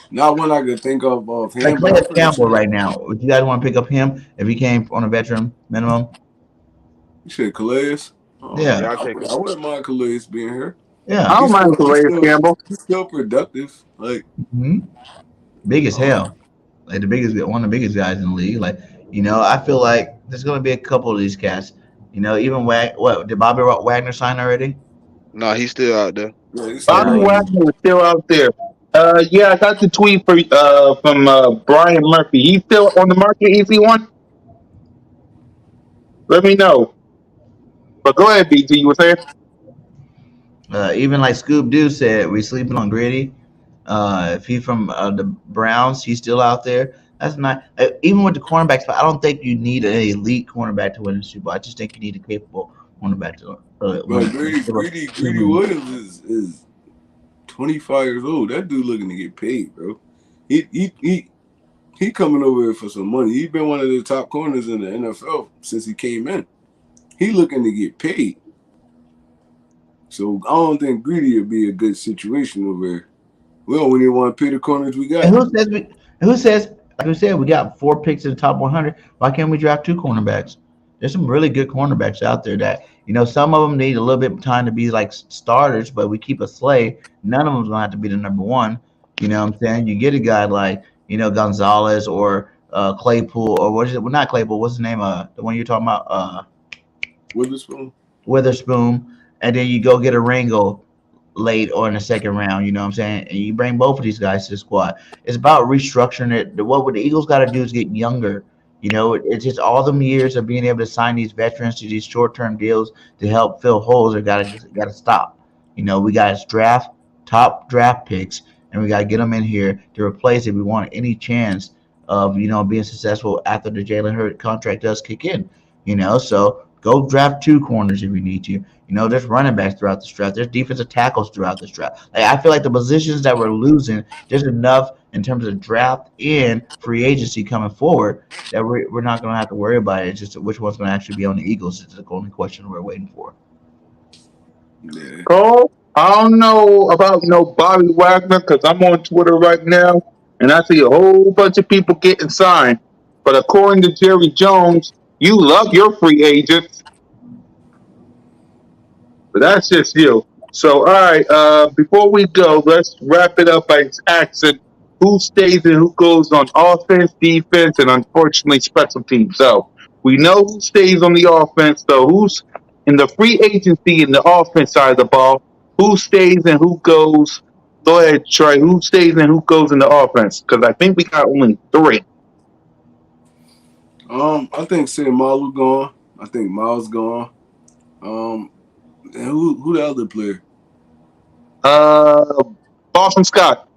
Not one I could think of like offhand, but Calais I'm pretty Campbell sure. right now? Would you guys want to pick up him if he came on a veteran minimum? You said Calais. Yeah, Yeah, I I take him. wouldn't mind Calais being here. yeah. I don't mind Calais Campbell. He's still productive. Like, hmm Big as uh, hell. Like one of the biggest guys in the league. Like, I feel like there's gonna be a couple of these cats. Even what did Bobby Wagner sign already? Nah, he's still out there. yeah, he's still Bobby Yeah, out Wagner is still out there. Yeah, I got the tweet from Brian Murphy. He's still on the market, EC1? Let me know. But go ahead, BG. You were saying? even like Scoob Doo said, we sleeping on Gritty. If he from the Browns, he's still out there. That's not even with the cornerbacks. But I don't think you need an elite cornerback to win the Super Bowl. I just think you need a capable cornerback to But win. Greedy Williams is 25 years old. That dude looking to get paid, bro. He coming over here for some money. He's been one of the top corners in the NFL since he came in. He looking to get paid. So I don't think Greedy would be a good situation over here. We don't even want to pay the corners we got. And who says like we said, we got 4 picks in the top 100. Why can't we draft 2 cornerbacks? There's some really good cornerbacks out there that some of them need a little bit of time to be like starters, but we keep a Slay. None of them's gonna have to be the number one. You know what I'm saying? You get a guy like, Gonzalez or Claypool, or what is it? Well, not Claypool. What's the name? The one you're talking about? Witherspoon. Witherspoon. And then you go get a Ringo late or in the second round. You know what I'm saying? And you bring both of these guys to the squad. It's about restructuring it. What the Eagles got to do is get younger. It's just all them years of being able to sign these veterans to these short-term deals to help fill holes. Or gotta stop. We got to draft top draft picks, and we got to get them in here to replace if we want any chance of being successful after the Jalen Hurts contract does kick in. So go draft two corners if you need to. There's running backs throughout this draft. There's defensive tackles throughout this draft. Like, I feel like the positions that we're losing, there's enough in terms of draft and free agency coming forward that we're not going to have to worry about it. It's just which one's going to actually be on the Eagles is the only question we're waiting for. Yeah. Cole, I don't know about no Bobby Wagner because I'm on Twitter right now and I see a whole bunch of people getting signed. But according to Jerry Jones, you love your free agents. But that's just you. So, all right, before we go, let's wrap it up by asking who stays and who goes on offense, defense, and unfortunately special teams. So, we know who stays on the offense. So, who's in the free agency in the offense side of the ball? Who stays and who goes? Go ahead, Trey. Who stays and who goes in the offense? Because I think we got only three. I think Sam Malu gone. I think Miles gone. And who the other player? Uh, Boston Scott.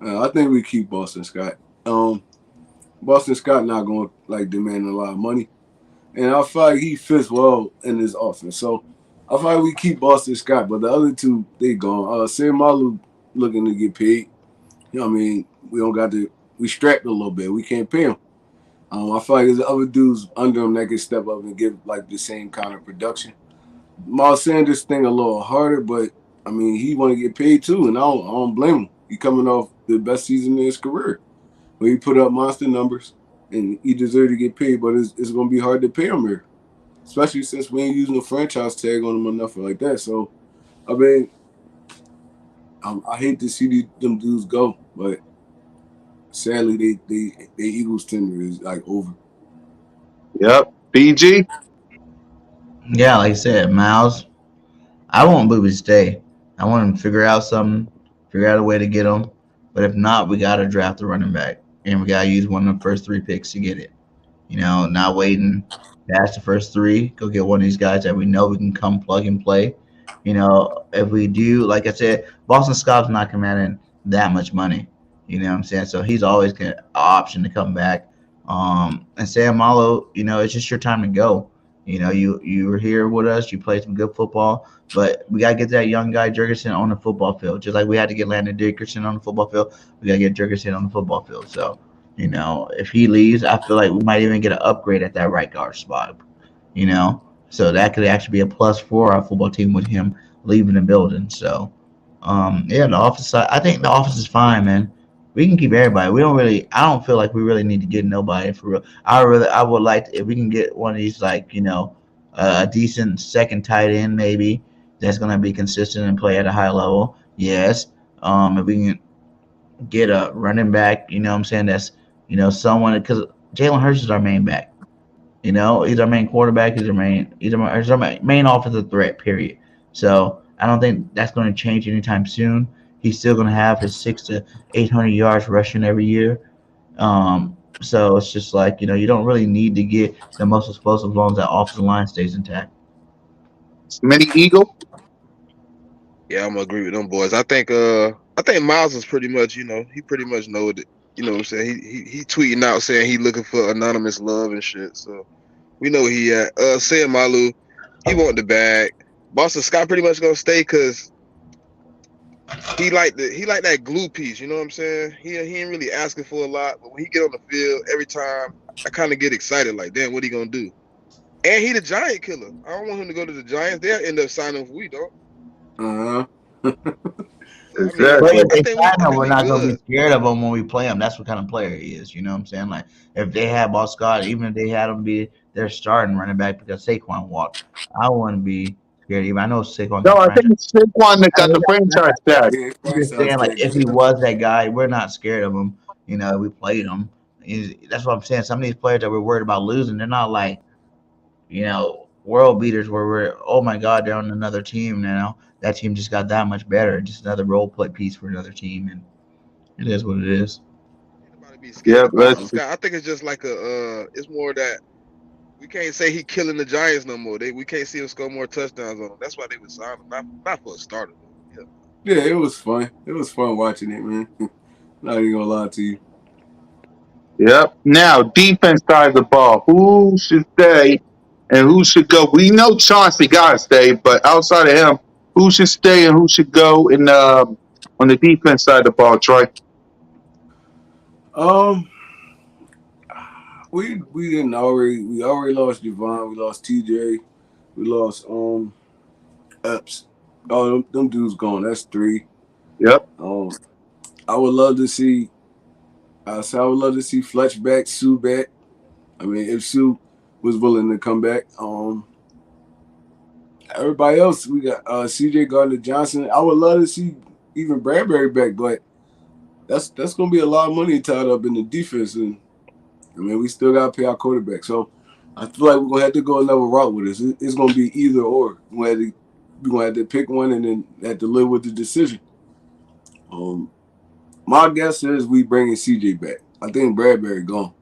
I think we keep Boston Scott. Um, Boston Scott not going to like demand a lot of money, and I feel like he fits well in this offense. So I feel like we keep Boston Scott, but the other two they gone. Sam Malu looking to get paid. I mean, we don't got to. We strapped a little bit. We can't pay him. I feel like there's other dudes under him that can step up and give like the same kind of production. Miles Sanders thing a little harder, but I mean he want to get paid too, and I don't blame him. He coming off the best season in his career, where he put up monster numbers, and he deserved to get paid. But it's going to be hard to pay him here, especially since we ain't using a franchise tag on him enough like that. So I mean, I hate to see them dudes go, but sadly they Eagles tender is like over. Yep. BG. Yeah, like I said, Miles, I want Booby to stay. I want him to figure out something, figure out a way to get him. But if not, we got to draft a running back. And we got to use one of the first three picks to get it. Not waiting past the first three. Go get one of these guys that we know we can come plug and play. If we do, like I said, Boston Scott's not commanding that much money. You know what I'm saying? So he's always got an option to come back. And Sam Malo, it's just your time to go. You were here with us. You played some good football, but we gotta get that young guy Jurgensen on the football field. Just like we had to get Landon Dickerson on the football field, we gotta get Jurgensen on the football field. So, if he leaves, I feel like we might even get an upgrade at that right guard spot. You know, so that could actually be a plus for our football team with him leaving the building. So, yeah, the office side, I think the office is fine, man. We can keep everybody. We don't really. I don't feel like we really need to get nobody for real. I would like to, if we can get one of these, like a decent second tight end maybe that's gonna be consistent and play at a high level. Yes. If we can get a running back, what I'm saying, that's someone, because Jalen Hurts is our main back. He's our main quarterback. He's our main offensive threat. Period. So I don't think that's going to change anytime soon. He's still going to have his 600 to 800 yards rushing every year. So it's just like you don't really need to get the most explosive as long as that offensive line stays intact. Mini Eagle. Yeah, I'm gonna agree with them boys. I think Miles is pretty much, he pretty much know it. You know what I'm saying? He tweeting out saying he looking for anonymous love and shit. So we know where he at. Saying Malu, he want the bag. Boston Scott pretty much gonna stay because he like that glue piece. You know what I'm saying? He ain't really asking for a lot, but when he get on the field, every time I kind of get excited. Like, damn, what he gonna do? And he the Giant killer. I don't want him to go to the Giants. They'll end up signing if we don't. Exactly. But if they I sign him, think we're we not going to good. be scared of him when we play him. That's what kind of player he is. You know what I'm saying? Like, if they had Boss Scott, even if they had him be their starting running back because Saquon walked, I wouldn't be scared of him. I know Saquon No, got I think franchise. it's Saquon that I got mean, the franchise tag. Yeah, I'm just franchise saying, like, tag. if he was that guy, we're not scared of him. We played him. That's what I'm saying. Some of these players that we're worried about losing, they're not like, world beaters where we're, oh my God, they're on another team now. That team just got that much better. Just another role play piece for another team. And it is what it is. Ain't nobody be scared Yeah, of let's. Boston Scott. I think it's just like it's more that we can't say he killing the Giants no more. We can't see him score more touchdowns on them. That's why they would sign him, not for a starter though. Yeah, it was fun. It was fun watching it, man. Not even gonna lie to you. Yep. Now, defense side of the ball. Who should stay and who should go? We know Chauncey got to stay, but outside of him, who should stay and who should go in on the defense side of the ball, Troy? Um, we already lost Javon. We lost TJ. We lost Epps. Oh, them dudes gone. That's three. Yep. Um, I would love to see. I would love to see Fletch back, Sue back. I mean, if Sue was willing to come back. Everybody else, we got C.J. Gardner Johnson. I would love to see even Bradbury back, but that's gonna be a lot of money tied up in the defense, and I mean we still gotta pay our quarterback. So I feel like we're gonna have to go another route with this. It's gonna be either or. We're gonna have to pick one and then have to live with the decision. Um, my guess is we bringing C.J. back. I think Bradbury gone,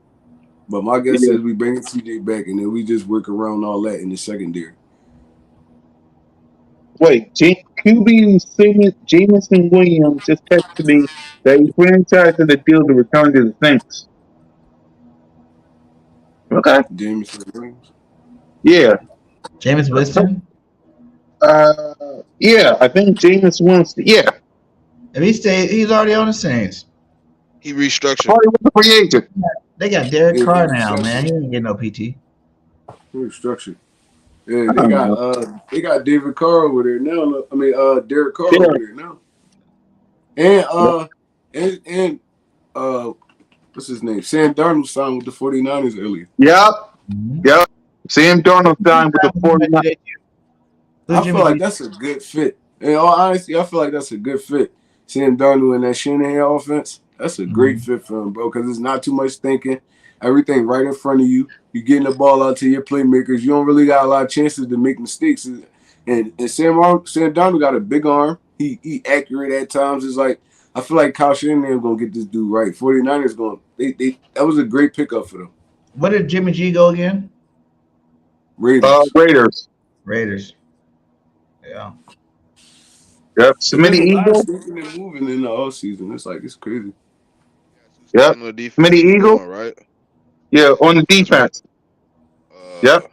but my guess Yeah. is we bringing C.J. back and then we just work around all that in the secondary. Wait, QB Jameson Williams just texted me that he franchising the deal to return to the Saints. Okay. Jameson Williams. Yeah. Jameis Winston, Yeah, I think Jameson Williams. Yeah. if he stayed, he's already on the Saints. He restructured. Probably was a free agent. They got Derek Yeah, Carr now, man. He didn't get no PT. restructured. Yeah, I they don't got know. David Carr over there now. I mean Derek Carr Yeah. over there now. And what's his name? Sam Darnold signed with the 49ers earlier. Yep. Mm-hmm. Yep. Sam Darnold signed with the 49ers. I feel like that's a good fit. In all honesty, I feel like that's a good fit. Sam Darnold in that Shanahan offense, that's a great fit for him, bro, because it's not too much thinking. Everything right in front of you. You're getting the ball out to your playmakers. You don't really got a lot of chances to make mistakes. And Sam Darnold got a big arm. He accurate at times. It's like I feel like Kyle Shanahan gonna get this dude right. 49ers going they that was a great pickup for them. What did Jimmy G go again? Raiders. Raiders. Raiders. Yeah. Yep. But there's Smitty a lot of Eagle. sneaking and moving in the offseason. It's crazy. Yep. On the defense Smitty is Eagle. going right. Yeah, on the That's right. defense. Yep.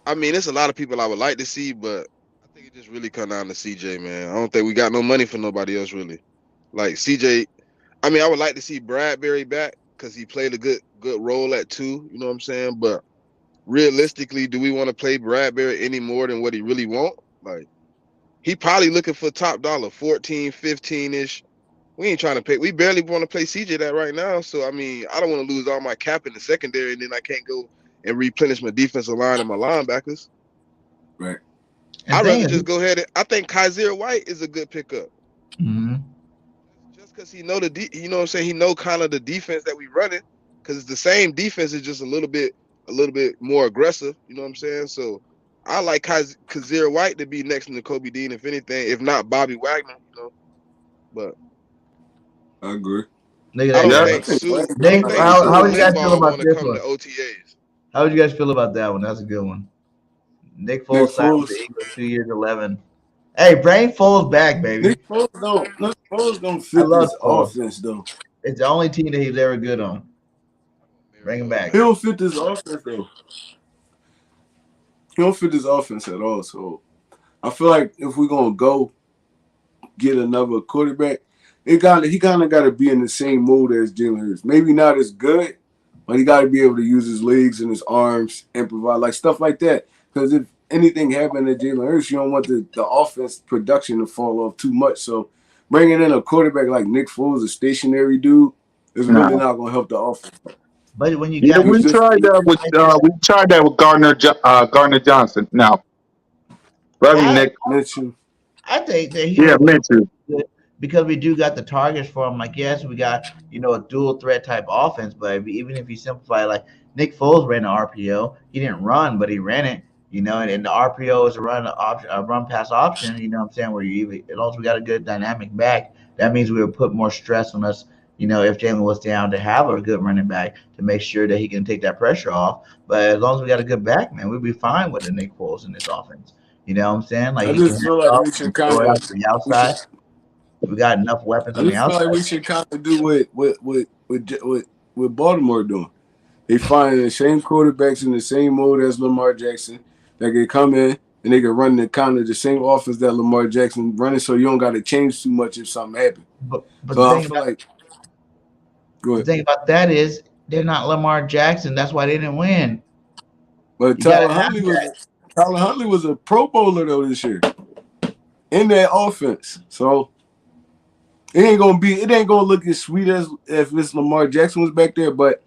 I mean, it's a lot of people I would like to see, but I think it just really come down to CJ, man. I don't think we got no money for nobody else really. Like CJ, I mean, I would like to see Bradbury back because he played a good role at 2. You know what I'm saying? But realistically, do we want to play Bradbury any more than what he really want? Like, he probably looking for top dollar, 14, 15-ish. We ain't trying to pay. We barely want to play CJ that right now. So, I mean, I don't want to lose all my cap in the secondary and then I can't go and replenish my defensive line and my linebackers. Right. I'd rather just go ahead and I think Kaiser White is a good pickup. Mm-hmm. Just because he know you know what I'm saying, he know kind of the defense that we running, because it's the same defense, it's just a little bit more aggressive. You know what I'm saying? So I like Kaiser White to be next to Kobe Dean, if anything, if not Bobby Wagner. You know, but I agree. I don't think Sue. I don't think Sue how would and you guys feel Limbaugh about want to this come one? to OTAs. How would you guys feel about that one? That's a good one. Nick Foles signed with the Eagles 2 years, 11. Hey, bring Foles back, baby. Nick Foles don't fit this offense though. It's the only team that he's ever good on. Bring him back. He don't fit this offense though. He don't fit this offense at all. So I feel like if we're gonna go get another quarterback, he kind of got to be in the same mode as Jalen Hurts. Maybe not as good, but he got to be able to use his legs and his arms and provide like stuff like that. Because if anything happened to Jalen Hurts, you don't want the offense production to fall off too much. So bringing in a quarterback like Nick Foles, a stationary dude, is really not going to help the offense. But when you we tried that with Gardner Johnson. Now Love you, I Nick. Mention. I think that Yeah, was mention. good because we do got the targets for him. Like, yes, we got a dual threat type offense, but even if you simplify, like Nick Foles ran the RPO, he didn't run, but he ran it. And the RPO is a run pass option. You know what I'm saying? Where as long as we got a good dynamic back, that means we would put more stress on us. If Jalen was down, to have a good running back to make sure that he can take that pressure off. But as long as we got a good back, man, we'd be fine with the Nick Foles in this offense. You know what I'm saying? Like I he can just hand feel it like off we should and kind throw it of out to the we should outside. We got enough weapons I on the just feel like outside. we should kind of do what Baltimore doing. They find the same quarterbacks in the same mode as Lamar Jackson that can come in and they can run the kind of the same offense that Lamar Jackson running, so you don't got to change too much if something happens. But So I feel like go the ahead. thing about that is they're not Lamar Jackson. That's why they didn't win. But You gotta have that. Tyler Huntley was a Pro Bowler though this year in that offense. So it ain't gonna look as sweet as if it's Lamar Jackson was back there, but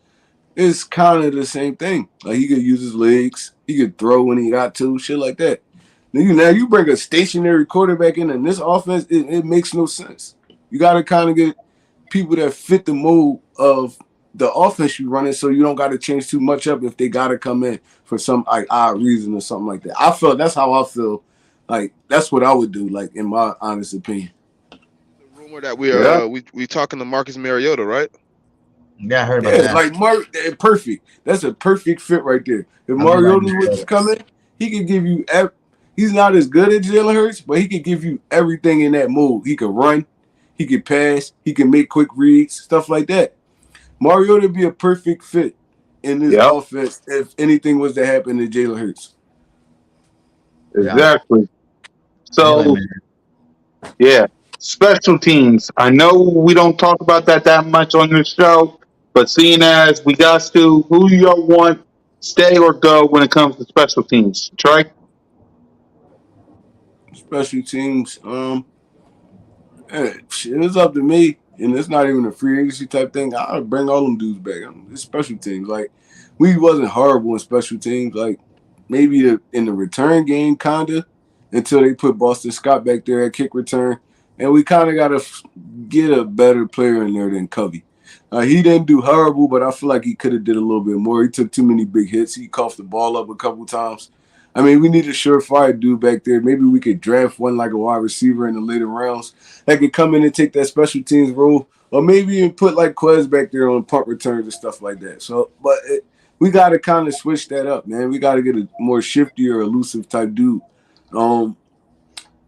it's kind of the same thing. Like he could use his legs, he could throw when he got to, shit like that. Now you bring a stationary quarterback in this offense, it makes no sense. You got to kind of get people that fit the mold of the offense you running, so you don't got to change too much up if they got to come in for some like odd reason or something like that. That's how I feel. Like that's what I would do. Like in my honest opinion. The rumor that we Yeah, we talking to Marcus Mariota, right? Yeah, I heard about Yeah, that. like perfect. That's a perfect fit right there. If I really like Mariota's was to Mariota. come in, he could give you. He's not as good as Jalen Hurts, but he could give you everything in that move. He could run, he could pass, he can make quick reads, stuff like that. Mariota would be a perfect fit in this yep, offense if anything was to happen to Jalen Hurts. Yeah, exactly. I do like So, Mariota. yeah, special teams. I know we don't talk about that much on this show, but seeing as we got to, who y'all want stay or go when it comes to special teams? Trey? Special teams, it's up to me, and it's not even a free agency type thing. I'll bring all them dudes back. It's special teams. Like we wasn't horrible in special teams. Like maybe in the return game, kinda, until they put Boston Scott back there at kick return, and we kind of got to get a better player in there than Covey. He didn't do horrible, but I feel like he could have did a little bit more. He took too many big hits. He coughed the ball up a couple times. I mean, we need a surefire dude back there. Maybe we could draft one like a wide receiver in the later rounds that could come in and take that special teams role, or maybe even put like Quez back there on punt returns and stuff like that. So, we got to kind of switch that up, man. We got to get a more shifty or elusive type dude. Um,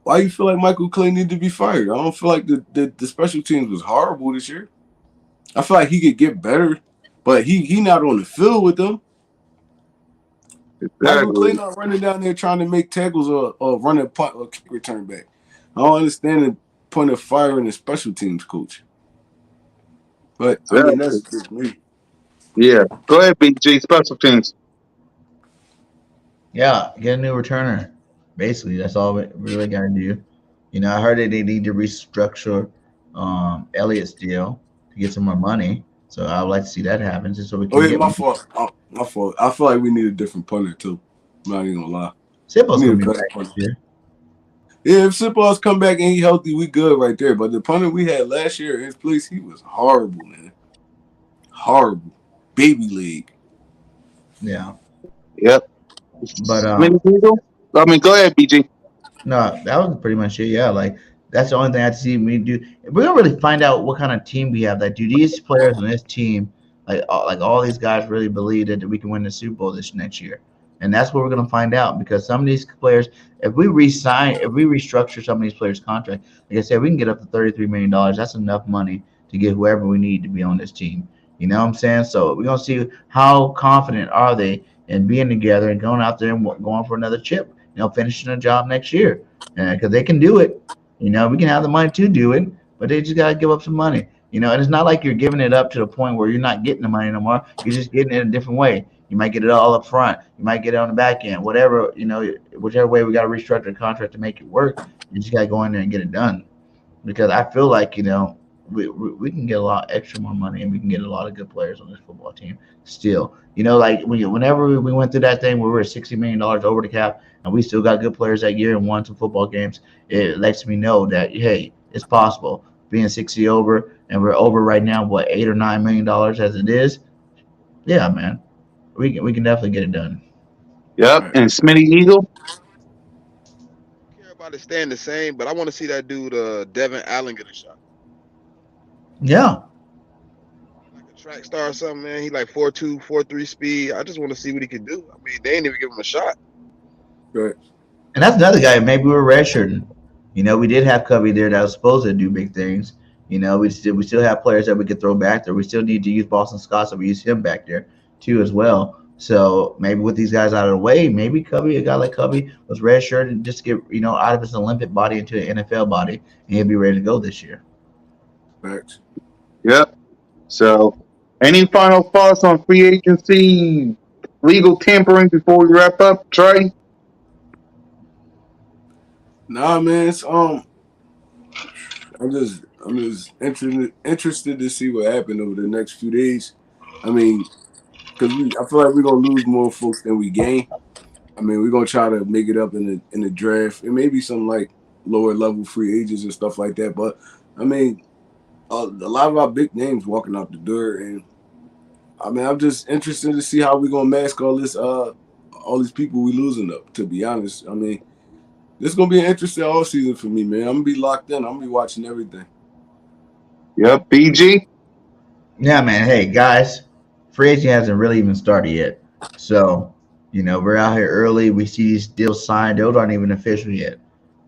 why you feel like Michael Clay need to be fired? I don't feel like the special teams was horrible this year. I feel like he could get better, but he not on the field with them. Michael Clay Exactly. not running down there trying to make tackles or run a punt or kick return back. I don't understand the point of firing a special teams coach. But I mean that's Exactly. just me. Yeah. Go ahead, BG. Special teams. Yeah, get a new returner. Basically, that's all we really got to do. I heard that they need to restructure Elliott's deal to get some more money. So I would like to see that happen, just so we Oh can yeah, get my more. fault. Oh, my fault. I feel like we need a different punter too. I'm not even gonna lie. We Simple need a gonna be better back punter. this year. Yeah, if Sipos come back and he healthy, we good right there. But the punter we had last year in his place, he was horrible, man. Horrible. Baby league. Yeah, Yep. but Many people? I mean, go ahead, BG. no, that was pretty much it. Yeah, like that's the only thing I see me do. We don't really find out what kind of team we have. Like, do these players on this team, like all these guys, really believe that we can win the Super Bowl this next year? And that's what we're gonna find out because some of these players, if we restructure some of these players' contract, like I said, we can get up to $33 million. That's enough money to get whoever we need to be on this team. You know what I'm saying? So we're gonna see how confident are they in being together and going out there and going for another chip. Finishing a job next year because they can do it. We can have the money to do it, but they just gotta give up some money. And it's not like you're giving it up to the point where you're not getting the money no more. You're just getting it a different way. You might get it all up front. You might get it on the back end. Whatever, whichever way we got to restructure the contract to make it work. You just got to go in there and get it done. Because I feel like, we can get a lot extra more money, and we can get a lot of good players on this football team still. Like whenever we went through that thing where we were $60 million over the cap, and we still got good players that year and won some football games, it lets me know that hey, it's possible. Being 60 over, and we're over right now, what, $8 or $9 million as it is? Yeah, man, we can definitely get it done. Yep. Right. And Smitty Eagle. I care about it staying the same, but I want to see that dude, Devin Allen, get a shot. Yeah, Like a track star or something, man. He like 4.2, 4.3 speed. I just want to see what he can do. I mean, they ain't even give him a shot. Right. and that's another guy. Maybe we were redshirting. We did have Covey there that was supposed to do big things. We still have players that we could throw back there. We still need to use Boston Scott, so we use him back there too as well. So maybe with these guys out of the way, maybe Covey, a guy like Covey, was redshirted and just get out of his Olympic body into an NFL body, and he'll be ready to go this year. Facts. Yep. So, any final thoughts on free agency, legal tampering before we wrap up, Trey? Nah, man. I'm just interested to see what happened over the next few days. I mean, because I feel like we're gonna lose more folks than we gain. I mean, we're gonna try to make it up in the draft and maybe some like lower level free agents and stuff like that. But I mean, a lot of our big names walking out the door, and I mean, I'm just interested to see how we're gonna mask all these people we losing up. To be honest, I mean, this is gonna be an interesting all season for me, man. I'm gonna be locked in. I'm gonna be watching everything. Yep. BG? Yeah, man. Hey, guys, free agency hasn't really even started yet. So, we're out here early. We see these deals signed. Those aren't even official yet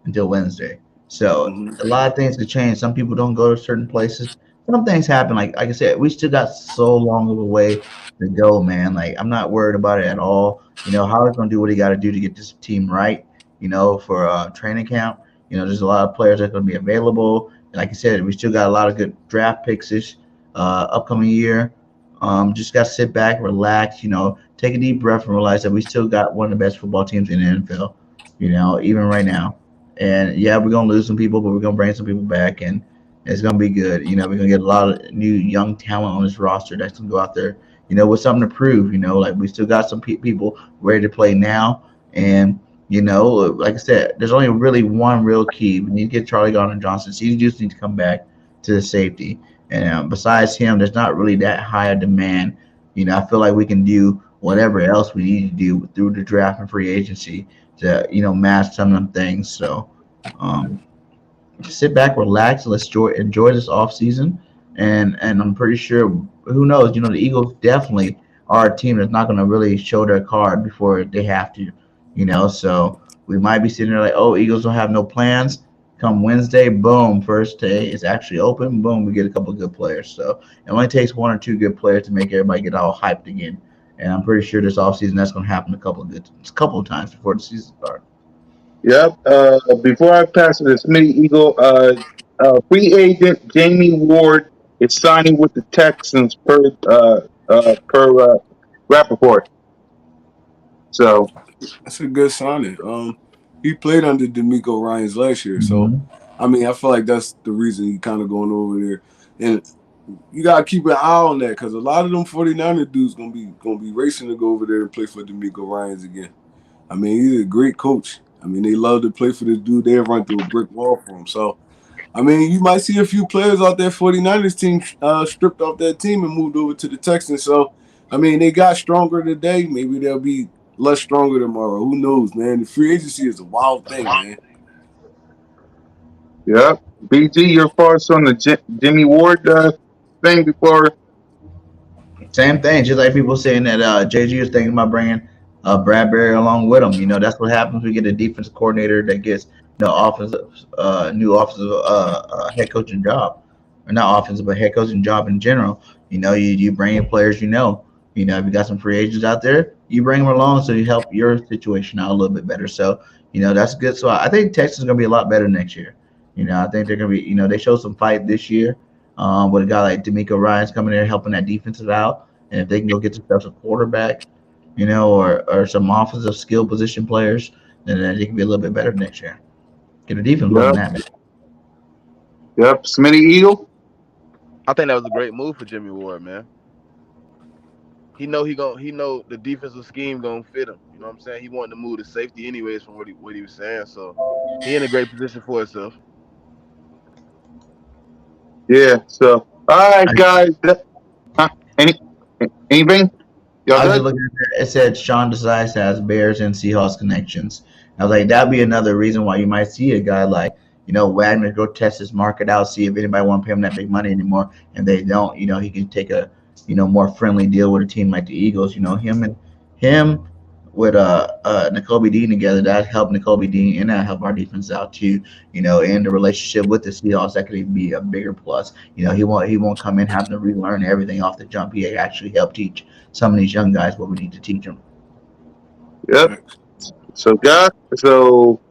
until Wednesday. So, Hmm. a lot of things could change. Some people don't go to certain places. Some things happen. Like I said, we still got so long of a way to go, man. Like, I'm not worried about it at all. Howard's going to do what he got to do to get this team right, for training camp. There's a lot of players that are going to be available. And like I said, we still got a lot of good draft picks this upcoming year. Just got to sit back, relax, take a deep breath and realize that we still got one of the best football teams in the NFL, even right now. And yeah, we're going to lose some people, but we're going to bring some people back, and it's going to be good. We're going to get a lot of new young talent on this roster that's going to go out there, with something to prove. Like we still got some people ready to play now. And, like I said, there's only really one real key. We need to get Charlie Gardner Johnson. So you just need to come back to the safety. And besides him, there's not really that high a demand. I feel like we can do whatever else we need to do through the draft and free agency to, match some of them things. So um, just sit back, relax, and let's enjoy this off season. And I'm pretty sure, who knows, the Eagles definitely are a team that's not going to really show their card before they have to, So we might be sitting there like, oh, Eagles don't have no plans. Come Wednesday, boom, first day is actually open. Boom, we get a couple of good players. So it only takes one or two good players to make everybody get all hyped again. And I'm pretty sure this offseason that's going to happen a couple of times before the season starts. Yep. Before I pass it to Smitty Eagle, free agent Jamie Ward is signing with the Texans per Rappaport. So, That's a good signing. He played under D'Amico Ryans last year, so Mm-hmm. I mean, I feel like that's the reason he kind of going over there. And you gotta keep an eye on that because a lot of them 49er dudes gonna be racing to go over there and play for D'Amico Ryans again. I mean, he's a great coach. I mean, they love to play for this dude. They run through a brick wall for him. So I mean, you might see a few players out there 49ers team stripped off that team and moved over to the Texans. So, I mean, they got stronger today. Maybe they'll be less stronger tomorrow. Who knows, man? The free agency is a wild thing, man. yep. BG, your thoughts on the Jimmy Ward thing before? Same thing, just like people saying that JG is thinking about bringing Bradbury along with him. That's what happens. We get a defensive coordinator that gets new offensive head coaching job, or not offensive, but head coaching job in general. You bring in players. If you got some free agents out there, you bring them along so you help your situation out a little bit better. So that's good. So I think Texas is going to be a lot better next year. I think they're going to be. They showed some fight this year with a guy like D'Amico Ryan's coming in helping that defensive out. And if they can go get themselves a quarterback, or some offensive skill position players, then they can be a little bit better next year. Get a defense running Yep. that, man. Yep. Smitty Eagle? I think that was a great move for Jimmy Ward, man. He know the defensive scheme gonna fit him. You know what I'm saying? He wanted to move to safety anyways from what he was saying. So he in a great position for himself. Yeah. So, all right, guys. Huh? Any, anything? Y'all I was just good? looking at it. It said Sean Desai has Bears and Seahawks connections. I was like, that'd be another reason why you might see a guy like, Wagner go test his market out, see if anybody want to pay him that big money anymore. And they don't, he can take a, more friendly deal with a team like the Eagles. Him with N'Kobe Dean together, that helped N'Kobe Dean and that help our defense out too. And the relationship with the Seahawks, that could even be a bigger plus. He won't come in having to relearn everything off the jump. He actually helped teach some of these young guys what we need to teach them. Yep. So, guys. So,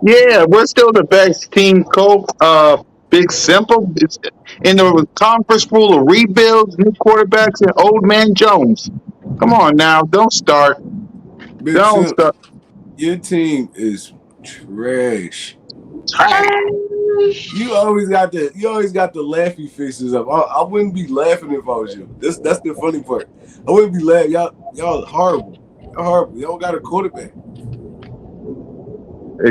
yeah, we're still the best team, Cole. Big Simple. It's in the conference full of rebuilds, new quarterbacks, and old man Jones. Come on now. Don't start. Big Don't Sim, start. your team is trash. You always got the laughy faces up. I wouldn't be laughing if I was you. That's the funny part. I wouldn't be laughing. Y'all horrible. Y'all horrible. Y'all got a quarterback.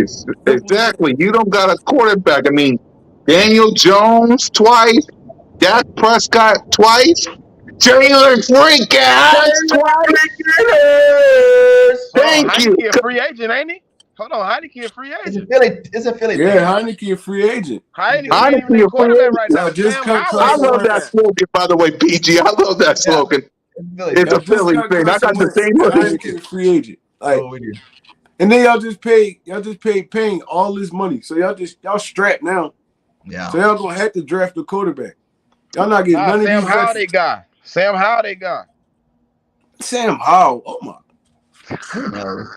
Simple as that. Exactly. You don't got a quarterback. I mean, Daniel Jones twice, Dak Prescott twice, Jalen freaking Hurts twice. Hold on, Thank you. Heineke a free agent, ain't he? Hold on, Heineke a free It's a agent. Philly. It's a Philly Yeah, thing. Heineke a free agent. Heineke Yeah. ain't even Honestly, their a free quarterback agent. right Y'all now. just Sam cut Howell I their Carson love Wentz. that quarterback. slogan, by the way, PG. I love that Yeah. slogan. It's a Philly It's thing. a Y'all just Philly cut thing. I Carson got the Wentz same and one. Heineke a free agent. Like, Oh, we do. and then y'all just paid Payne all this money. So y'all strapped now. Yeah. So y'all gonna have to draft a quarterback. Y'all not getting Nah, none of Sam these Howell they veterans. got. Sam Howell they got. Sam Howell. Oh my. Who knows?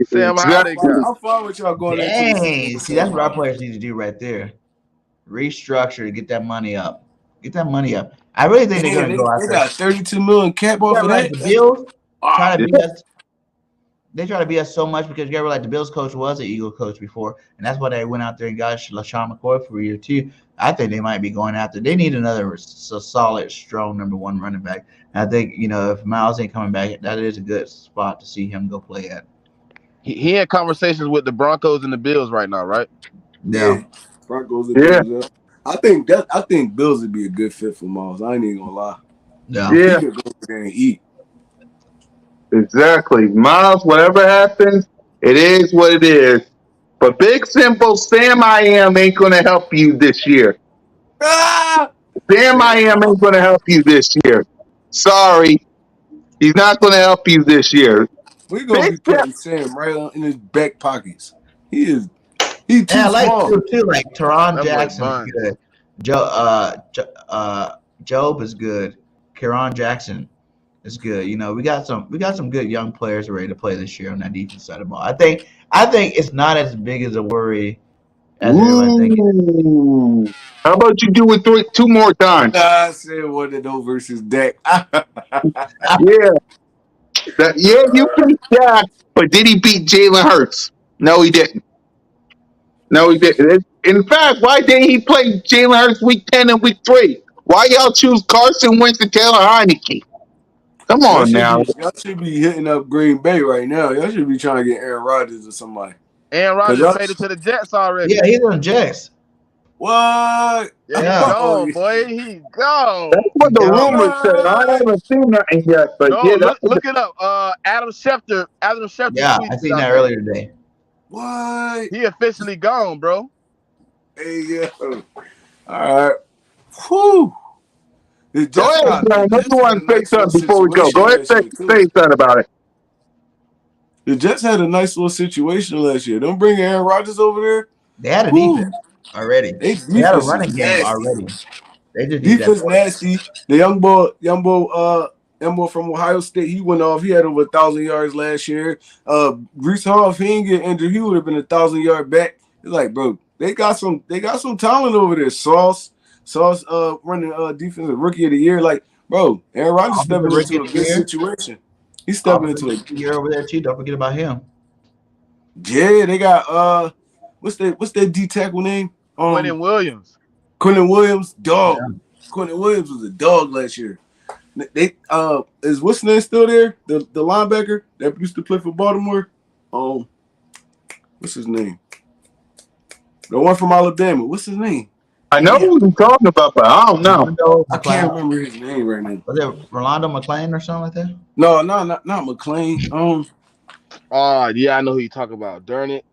Sam Howell they Exactly. got. How far with y'all going into the season Dang. with See, that's Sam what our Howell? players need to do right there. Restructure to get that money up. Get that money up. I really think they're Man, gonna go they after. got 32 million cap You off got of like that. the That's Bills try wow. to Yeah. beat us. They try to beat us so much because you ever like the Bills coach was an Eagle coach before, and that's why they went out there and got LaShawn McCoy for a year too. I think they might be going after. They need another solid, strong number one running back. And I think if Miles ain't coming back, that is a good spot to see him go play at. He in conversations with the Broncos and the Bills right now, right? Yeah. Yeah, Broncos and Yeah. Bills. Yeah. I think Bills would be a good fit for Miles. I ain't even gonna lie. yeah. He Yeah. could go over there and eat. Exactly. Miles, whatever happens, it is what it is. But Big Simple Sam I am ain't gonna help you this year. Ah! Sam I Sam am Howell. ain't gonna help you this year. Sorry. He's not gonna help you this year. We're gonna Big be Sam putting Sam right in his back pockets. He And too I like small. too. Like Teron That boy Jackson is Buns. good. Job is good. Karon Jackson is good. We got some good young players ready to play this year on that defense side of the ball. I think it's not as big as a worry as everybody thinks. Ooh. How about you do it two more times? I said one of those versus Dak. Yeah. Yeah, you beat Dak, but did he beat Jalen Hurts? No, he didn't. No, he didn't. In fact, why didn't he play Jalen Hurts week 10 and week 3? Why y'all choose Carson Wentz and Taylor Heineke? Come on now. Y'all should be hitting up Green Bay right now. Y'all should be trying to get Aaron Rodgers or somebody. Aaron Cause Rodgers y'all faded to the Jets already. Yeah, he's on Jets. what? Yeah, he Yeah, Oh gone, yeah. boy. He That's gone. what he's the down. rumors said. I What? haven't seen nothing yet, but No, yeah, that's what look it up. Adam Schefter Yeah, I tweeted seen out that that earlier today. What? he officially gone, bro. Hey yo. All right. Whew. The Go Jets ahead, got the John. Maybe Jets you had a want to say nice little something before we go. situation Go ahead last and year too. say something about it. The Jets had a nice little situation last year. Don't bring Aaron Rodgers over there. They had a Whew. defense already. They They had a defense is running game nasty. already. They just need that Defense quarterback. nasty. The young boy from Ohio State, he went off. He had over 1,000 yards last year. Brees Hall, if he didn't get injured, he would have been 1,000 yard back. It's like, bro, they got some talent over there. Sauce, running defensive rookie of the year. Like, bro, Aaron Rodgers Offensive stepping rookie into of a the good year. situation. He's stepping Offensive into rookie of the year over there too. Don't forget about him. yeah. They got what's their D tackle name? Quentin Williams. Quentin Williams, dog. Yeah. Quentin Williams was a dog last year. They is what's his name still there? The linebacker that used to play for Baltimore. What's his name? The one from Alabama. What's his name? I know who you're talking about, but I don't know. I can't remember his name right now. Was it Rolando McClain or something like that? No, not McClain. Yeah, I know who you talk about. Darn it.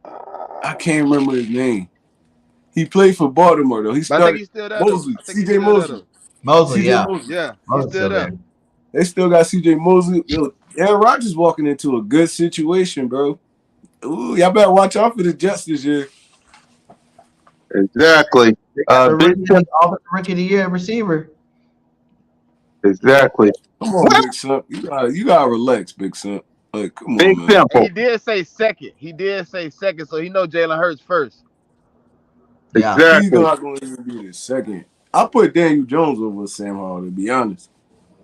I can't remember his name. He played for Baltimore though. He started. I think he's still there. Mosley, CJ Mosley. Mosley, yeah. Yeah, Mosley's still there. They still got CJ Mosley. Yo, Aaron Rodgers walking into a good situation, bro. Ooh, y'all better watch out for the Jets this year. Exactly. Offensive Rookie of the Year receiver. Exactly. Come on, Big Son. You gotta relax, Big Son. Like, come Big on, man. He did say second. So he know Jalen Hurts first. Yeah. Exactly. He's not going to even be the second. I put Daniel Jones over Sam Howell, to be honest.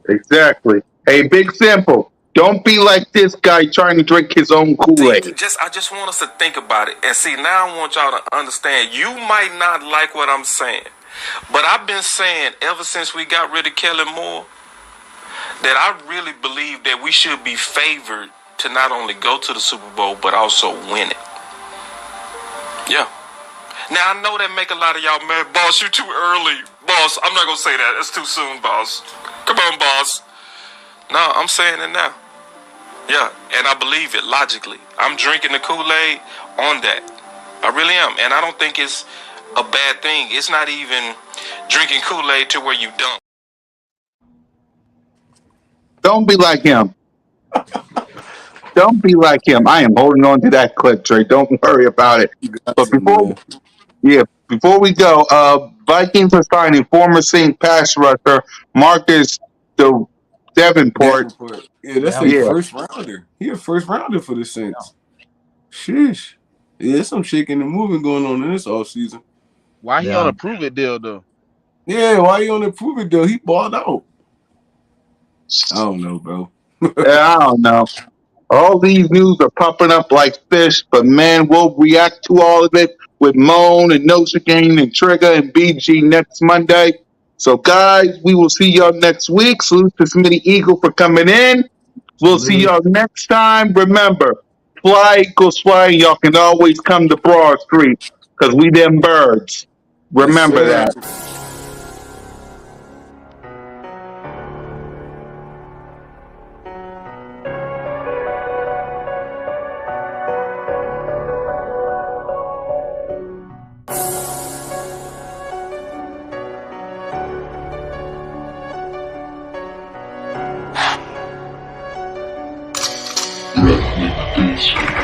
Exactly. Hey, Big Simple. Don't be like this guy trying to drink his own Kool-Aid. I just want us to think about it. And see, now I want y'all to understand, you might not like what I'm saying, but I've been saying ever since we got rid of Kellen Moore that I really believe that we should be favored to not only go to the Super Bowl, but also win it. Yeah. Now, I know that make a lot of y'all mad. Boss, you too early. Boss, I'm not going to say that. It's too soon, boss. Come on, boss. No, I'm saying it now. Yeah, and I believe it logically. I'm drinking the Kool-Aid on that. I really am. And I don't think it's a bad thing. It's not even drinking Kool-Aid to where you dumb. Don't be like him. Don't be like him. I am holding on to that clip, Trey. Don't worry about it. But before we go, Vikings are signing former Saint pass rusher Marcus Davenport. Yeah, that's their first rounder. He a first rounder for the Saints. Sheesh. Yeah, there's some shaking and moving going on in this offseason. Why he on a prove-it deal, though? Yeah, why he on a prove-it deal? He balled out. I don't know, bro. I don't know. All these news are popping up like fish, but man, we'll react to all of it with Moan and Nosegain and Trigger and BG next Monday. So, guys, we will see y'all next week. Salute to Smitty Eagle for coming in. We'll see y'all next time. Remember, fly equals fly. Y'all can always come to Broad Street because we them birds. Remember that. Red Beast.